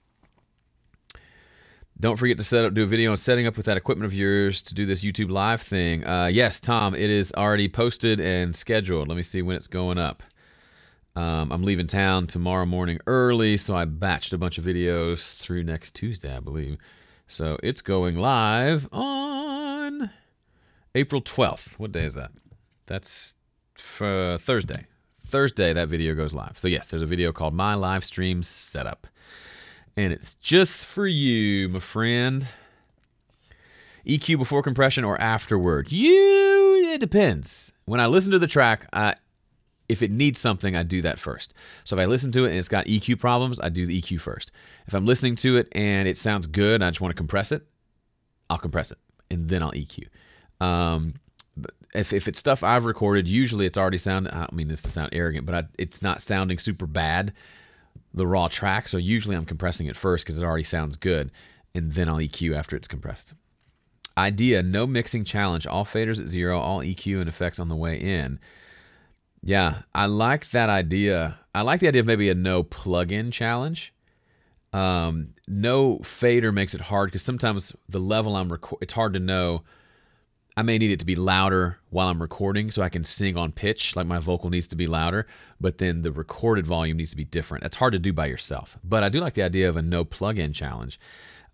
Don't forget to do a video on setting up with that equipment of yours to do this YouTube live thing. Yes, Tom, it is already posted and scheduled. Let me see when it's going up. I'm leaving town tomorrow morning early, so I batched a bunch of videos through next Tuesday, I believe. So it's going live on April 12th. What day is that? That's for Thursday. Thursday, that video goes live. So yes, there's a video called My Live Stream Setup. And it's just for you, my friend. EQ before compression or afterward? It depends. When I listen to the track, if it needs something, I do that first. So if I listen to it and it's got EQ problems, I do the EQ first. If I'm listening to it and it sounds good and I just want to compress it, I'll compress it, and then I'll EQ. But if it's stuff I've recorded, usually it's already sounding, I mean this to sound arrogant, but it's not sounding super bad, the raw track, so usually I'm compressing it first because it already sounds good, and then I'll EQ after it's compressed. Idea, no mixing challenge, all faders at 0, all EQ and effects on the way in. Yeah, I like that idea. I like the idea of maybe a no plug-in challenge. No fader makes it hard because sometimes the level it's hard to know. I may need it to be louder while I'm recording so I can sing on pitch, like my vocal needs to be louder, but then the recorded volume needs to be different. That's hard to do by yourself. But I do like the idea of a no plug-in challenge.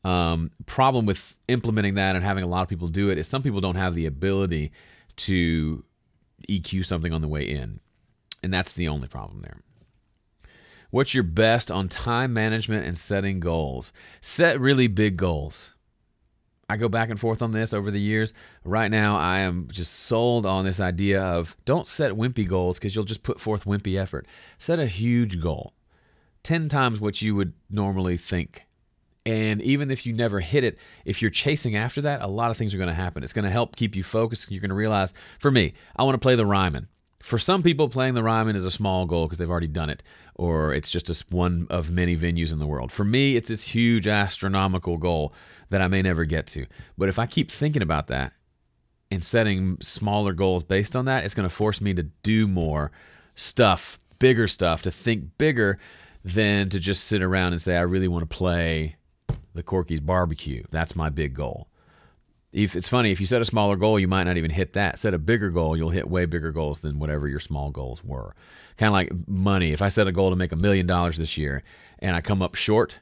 Problem with implementing that and having a lot of people do it is some people don't have the ability to EQ something on the way in. And that's the only problem there. What's your best on time management and setting goals? Set really big goals. I go back and forth on this over the years. Right now, I am just sold on this idea of don't set wimpy goals because you'll just put forth wimpy effort. Set a huge goal, 10 times what you would normally think. And even if you never hit it, if you're chasing after that, a lot of things are going to happen. It's going to help keep you focused. You're going to realize, for me, I want to play the Ryman. For some people, playing the Ryman is a small goal because they've already done it, or it's just one of many venues in the world. For me, it's this huge astronomical goal that I may never get to. But if I keep thinking about that and setting smaller goals based on that, it's going to force me to do more stuff, bigger stuff, to think bigger than to just sit around and say, I really want to play the Corky's barbecue. That's my big goal. It's funny, if you set a smaller goal, you might not even hit that. Set a bigger goal, you'll hit way bigger goals than whatever your small goals were. Kind of like money. If I set a goal to make $1 million this year and I come up short,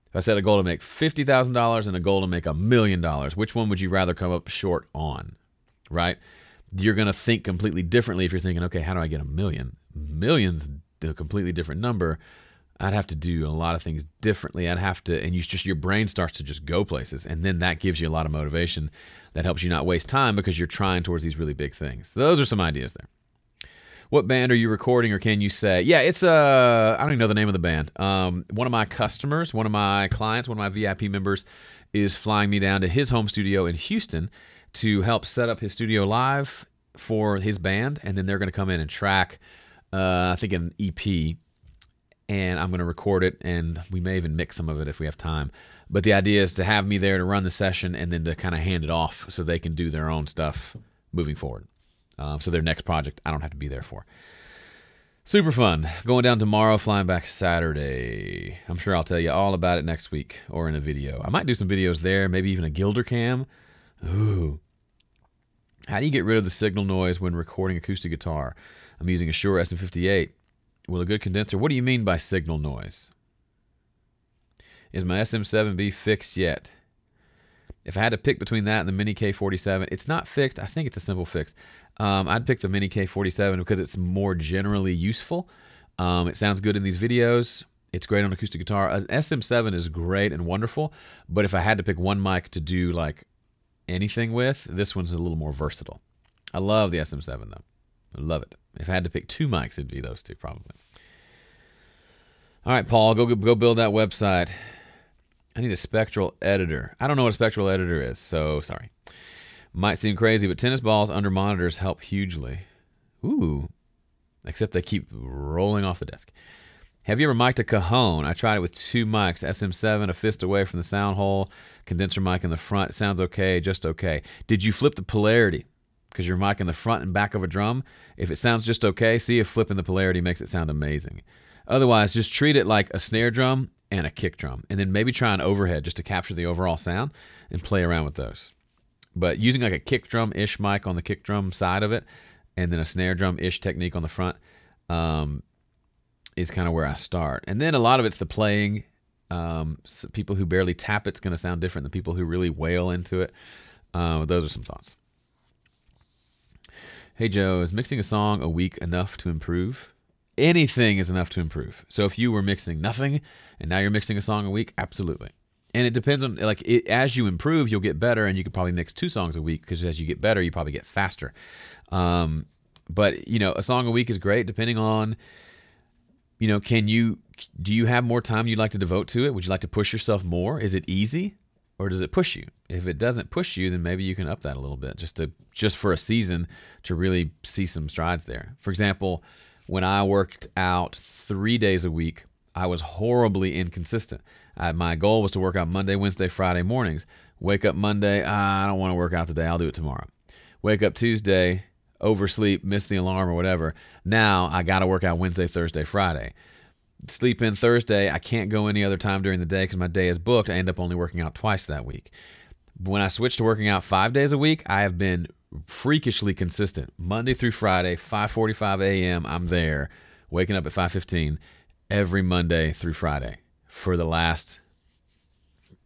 if I set a goal to make $50,000 and a goal to make $1 million, which one would you rather come up short on, right? You're going to think completely differently if you're thinking, okay, how do I get $1 million? Million's a completely different number. I'd have to do a lot of things differently. I'd have to, and your brain starts to just go places, and then that gives you a lot of motivation that helps you not waste time because you're trying towards these really big things. Those are some ideas there. What band are you recording, or can you say? Yeah, it's I don't even know the name of the band. One of my customers, one of my clients, one of my VIP members is flying me down to his home studio in Houston to help set up his studio live for his band, and then they're going to come in and track, I think, an EP. And I'm going to record it, and we may even mix some of it if we have time. But the idea is to have me there to run the session and then to kind of hand it off so they can do their own stuff moving forward. So their next project I don't have to be there for. Super fun. Going down tomorrow, flying back Saturday. I'm sure I'll tell you all about it next week or in a video. I might do some videos there, maybe even a Gilder cam. Ooh. How do you get rid of the signal noise when recording acoustic guitar? I'm using a Shure SM58. Will a good condenser? What do you mean by signal noise? Is my SM7B fixed yet? If I had to pick between that and the Mini K47, it's not fixed. I think it's a simple fix. I'd pick the Mini K47 because it's more generally useful. It sounds good in these videos. It's great on acoustic guitar. An SM7 is great and wonderful, but if I had to pick one mic to do like anything with, this one's a little more versatile. I love the SM7 though. I love it. If I had to pick two mics, it'd be those two probably. All right, Paul, go build that website. I need a spectral editor. I don't know what a spectral editor is, so sorry. Might seem crazy, but tennis balls under monitors help hugely. Ooh, except they keep rolling off the desk. Have you ever mic'd a cajon? I tried it with two mics, SM7, a fist away from the sound hole, condenser mic in the front. It sounds okay, just okay. Did you flip the polarity? Because you're micing the front and back of a drum. If it sounds just okay, see if flipping the polarity makes it sound amazing. Otherwise, just treat it like a snare drum and a kick drum. And then maybe try an overhead just to capture the overall sound and play around with those. But using like a kick drum-ish mic on the kick drum side of it and then a snare drum-ish technique on the front is kind of where I start. And then a lot of it's the playing. So people who barely tap it's going to sound different than people who really wail into it. Those are some thoughts. Hey, Joe, is mixing a song a week enough to improve? Anything is enough to improve. So if you were mixing nothing and now you're mixing a song a week, absolutely. And it depends on, like, as you improve, you'll get better, and you could probably mix 2 songs a week because as you get better, you probably get faster. But, you know, a song a week is great depending on, you know, do you have more time you'd like to devote to it? Would you like to push yourself more? Is it easy? Or does it push you? If it doesn't push you, then maybe you can up that a little bit just for a season to really see some strides there. For example, when I worked out 3 days a week, I was horribly inconsistent. My goal was to work out Monday, Wednesday, Friday mornings. Wake up Monday, I don't want to work out today. I'll do it tomorrow. Wake up Tuesday, oversleep, miss the alarm or whatever. Now I got to work out Wednesday, Thursday, Friday. Sleep in Thursday, I can't go any other time during the day because my day is booked. I end up only working out twice that week. When I switched to working out 5 days a week, I have been freakishly consistent. Monday through Friday, 5:45 a.m., I'm there, waking up at 5:15 every Monday through Friday for the last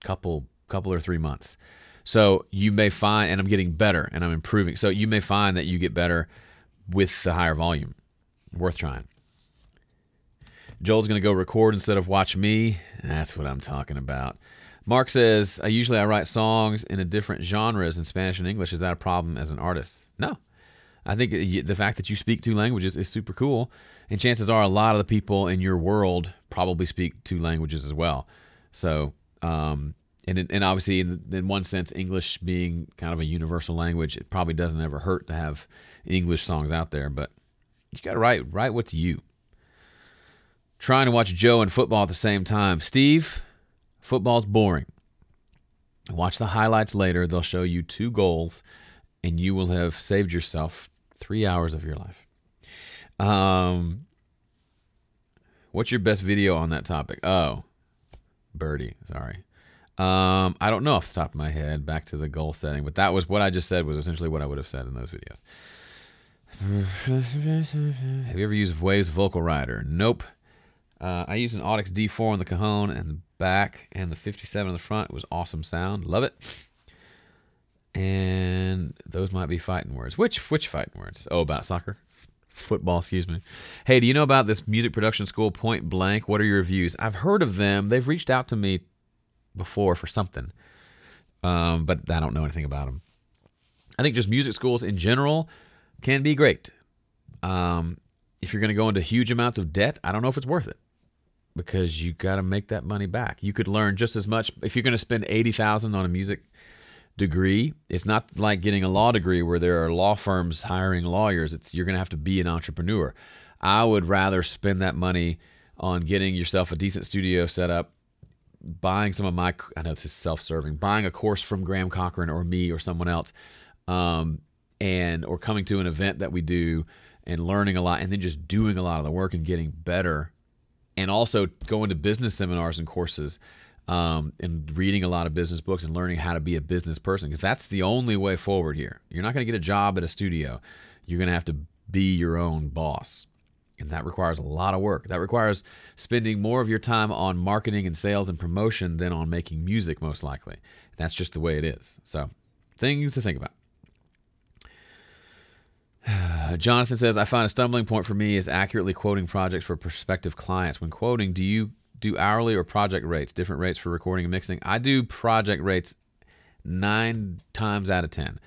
couple or 3 months. So you may find, and I'm getting better and I'm improving. So you may find that you get better with the higher volume. Worth trying. Joel's going to go record instead of watch me. That's what I'm talking about. Mark says, I write songs in a different genres in Spanish and English. Is that a problem as an artist? No. I think the fact that you speak 2 languages is super cool. And chances are a lot of the people in your world probably speak 2 languages as well. So, and obviously in one sense, English being kind of a universal language, it probably doesn't ever hurt to have English songs out there. But you got to write what's you. Trying to watch Joe and football at the same time. Steve, football's boring. Watch the highlights later. They'll show you 2 goals, and you will have saved yourself 3 hours of your life. What's your best video on that topic? Oh, birdie. Sorry. I don't know off the top of my head. Back to the goal setting, but that was what I just said was essentially what I would have said in those videos. Have you ever used Waves Vocal Rider? Nope. I used an Audix D4 on the Cajon and the back and the 57 on the front. It was awesome sound. Love it. And those might be fighting words. Which fighting words? Oh, about soccer? Football, excuse me. Hey, do you know about this music production school, Point Blank? What are your reviews? I've heard of them. They've reached out to me before for something, but I don't know anything about them. I think just music schools in general can be great. If you're going to go into huge amounts of debt, I don't know if it's worth it because you got to make that money back. You could learn just as much if you're going to spend $80,000 on a music degree. It's not like getting a law degree where there are law firms hiring lawyers. You're going to have to be an entrepreneur. I would rather spend that money on getting yourself a decent studio set up, buying some of my, I know this is self-serving, buying a course from Graham Cochran or me or someone else, or coming to an event that we do and learning a lot, and then just doing a lot of the work and getting better, and also going to business seminars and courses, and reading a lot of business books and learning how to be a business person, because that's the only way forward here. You're not going to get a job at a studio. You're going to have to be your own boss, and that requires a lot of work. That requires spending more of your time on marketing and sales and promotion than on making music, most likely. That's just the way it is. So, things to think about. Jonathan says, I find a stumbling point for me is accurately quoting projects for prospective clients. When quoting, do you do hourly or project rates? Different rates for recording and mixing? I do project rates 9 times out of 10.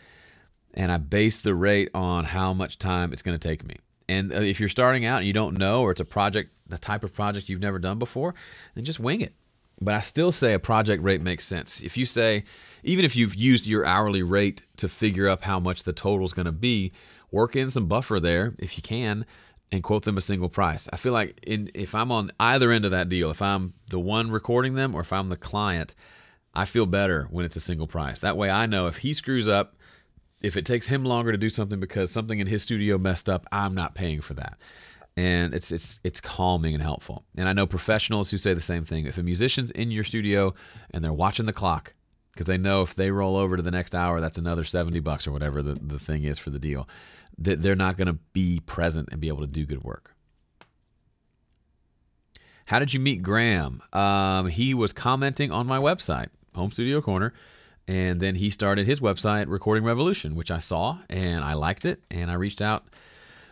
And I base the rate on how much time it's going to take me. And if you're starting out and you don't know, or it's a project, the type of project you've never done before, then just wing it. But I still say a project rate makes sense. If you say, even if you've used your hourly rate to figure up how much the total is going to be, work in some buffer there if you can and quote them a single price. I feel like if I'm on either end of that deal, if I'm the one recording them or if I'm the client, I feel better when it's a single price. That way I know if he screws up, if it takes him longer to do something because something in his studio messed up, I'm not paying for that. And it's calming and helpful. And I know professionals who say the same thing. If a musician's in your studio and they're watching the clock, because they know if they roll over to the next hour, that's another $70 or whatever the thing is for the deal, that they're not going to be present and be able to do good work. How did you meet Graham? He was commenting on my website, Home Studio Corner, and then he started his website, Recording Revolution, which I saw, and I liked it, and I reached out.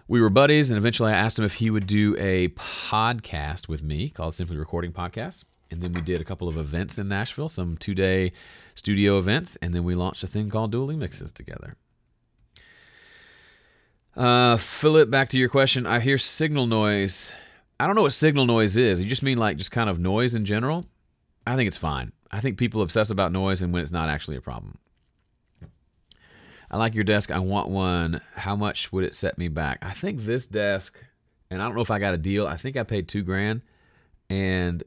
We were buddies, and eventually I asked him if he would do a podcast with me called Simply Recording Podcast. And then we did a couple of events in Nashville, some 2-day studio events, and then we launched a thing called Dueling Mixes together. Philip, back to your question. I hear signal noise. I don't know what signal noise is. You just mean like just kind of noise in general? I think it's fine. I think people obsess about noise and when it's not actually a problem. I like your desk. I want one. How much would it set me back? I think this desk, and I don't know if I got a deal. I think I paid $2,000, and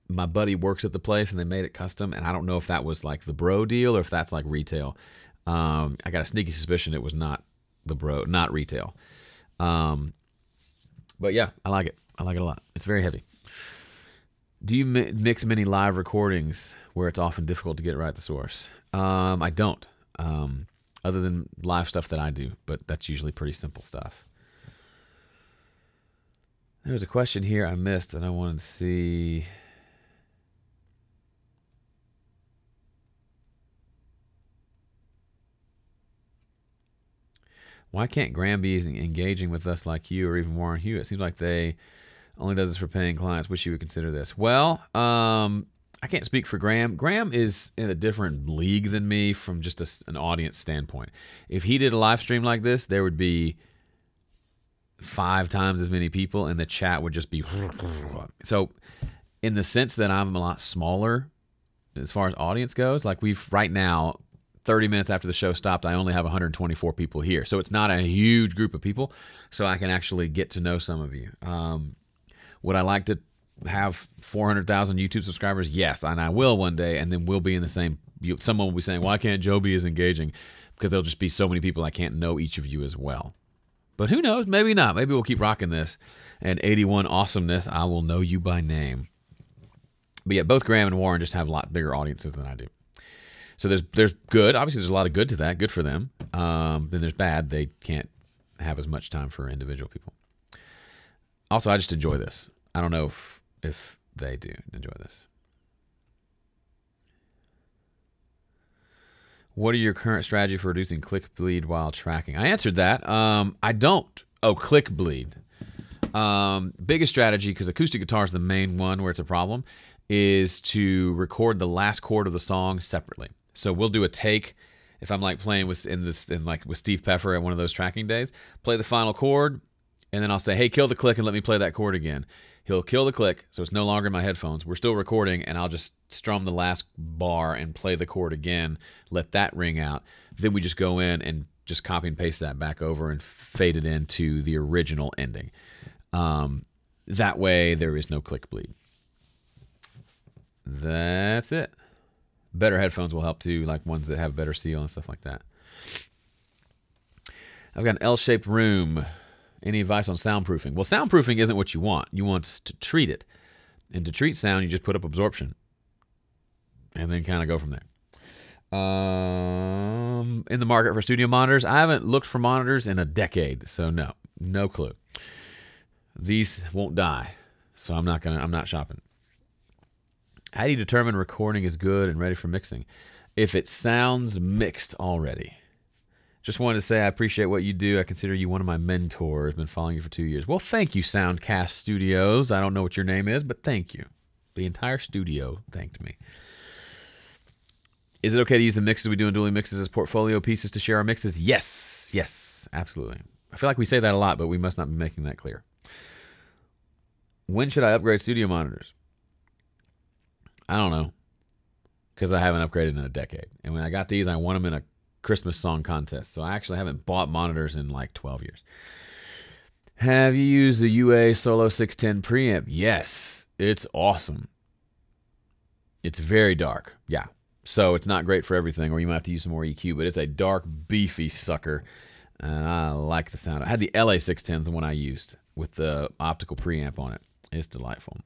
my buddy works at the place, and they made it custom, and I don't know if that was like the bro deal or if that's like retail. I got a sneaky suspicion it was not the bro, not retail. But yeah, I like it. I like it a lot. It's very heavy. Do you mix many live recordings where it's often difficult to get it right at the source? I don't, other than live stuff that I do, but that's usually pretty simple stuff. There's a question here I missed, and I wanted to see. Why can't Graham be engaging with us like you or even Warren Hewitt? It seems like they only does this for paying clients. Wish you would consider this. Well, I can't speak for Graham. Graham is in a different league than me from just an audience standpoint. If he did a live stream like this, there would be 5 times as many people, and the chat would just be. So, in the sense that I'm a lot smaller as far as audience goes, like we've right now, 30 minutes after the show stopped, I only have 124 people here. So it's not a huge group of people, so I can actually get to know some of you. Would I like to have 400,000 YouTube subscribers? Yes, and I will one day, and then we'll be in the same. Someone will be saying, why can't Joe be as engaging? Because there'll just be so many people I can't know each of you as well. But who knows? Maybe not. Maybe we'll keep rocking this. And 81 awesomeness, I will know you by name. But yeah, both Graham and Warren just have a lot bigger audiences than I do. So there's good. Obviously, there's a lot of good to that. Good for them. Then there's bad. They can't have as much time for individual people. Also, I just enjoy this. I don't know if they do enjoy this. What are your current strategy for reducing click bleed while tracking? I answered that. I don't. Oh, click bleed. Biggest strategy, because acoustic guitar is the main one where it's a problem, is to record the last chord of the song separately. So we'll do a take. If I'm like playing with Steve Pfeffer at one of those tracking days, play the final chord, and then I'll say, hey, kill the click and let me play that chord again. He'll kill the click, so it's no longer in my headphones. We're still recording, and I'll just strum the last bar and play the chord again, let that ring out. Then we just go in and just copy and paste that back over and fade it into the original ending. That way, there is no click bleed. That's it. Better headphones will help too, like ones that have better seal and stuff like that. I've got an L-shaped room. Any advice on soundproofing? Well, soundproofing isn't what you want. You want to treat it. And to treat sound, you just put up absorption. And then kind of go from there. In the market for studio monitors, I haven't looked for monitors in a decade, so no clue. These won't die, so I'm not shopping. How do you determine recording is good and ready for mixing? If it sounds mixed already. Just wanted to say I appreciate what you do. I consider you one of my mentors. Been following you for 2 years. Well, thank you, Soundcast Studios. I don't know what your name is, but thank you. The entire studio thanked me. Is it okay to use the mixes we do in Dueling Mixes as portfolio pieces to share our mixes? Yes. Yes, absolutely. I feel like we say that a lot, but we must not be making that clear. When should I upgrade studio monitors? I don't know, because I haven't upgraded in a decade. And when I got these, I won them in a Christmas song contest. So I actually haven't bought monitors in like 12 years. Have you used the UA Solo 610 preamp? Yes, it's awesome. It's very dark. Yeah. So it's not great for everything, or you might have to use some more EQ, but it's a dark, beefy sucker. And I like the sound. I had the LA 610, the one I used, with the optical preamp on it. It's delightful.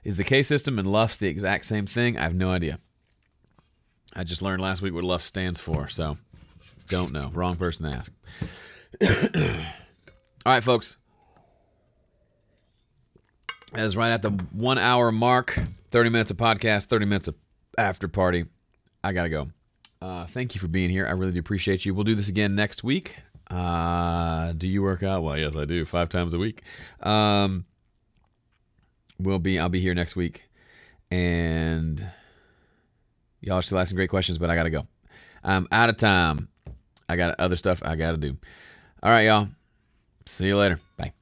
Is the K system and LUFS the exact same thing? I have no idea. I just learned last week what LUFS stands for, so don't know. Wrong person to ask. All right, folks. That is right at the 1 hour mark. 30 minutes of podcast, 30 minutes of after party. I got to go. Thank you for being here. I really do appreciate you. We'll do this again next week. Do you work out? Well, yes, I do. 5 times a week. I'll be here next week, and y'all are still asking great questions, but I gotta go. I'm out of time. I got other stuff I gotta do. All right, y'all. See you later. Bye.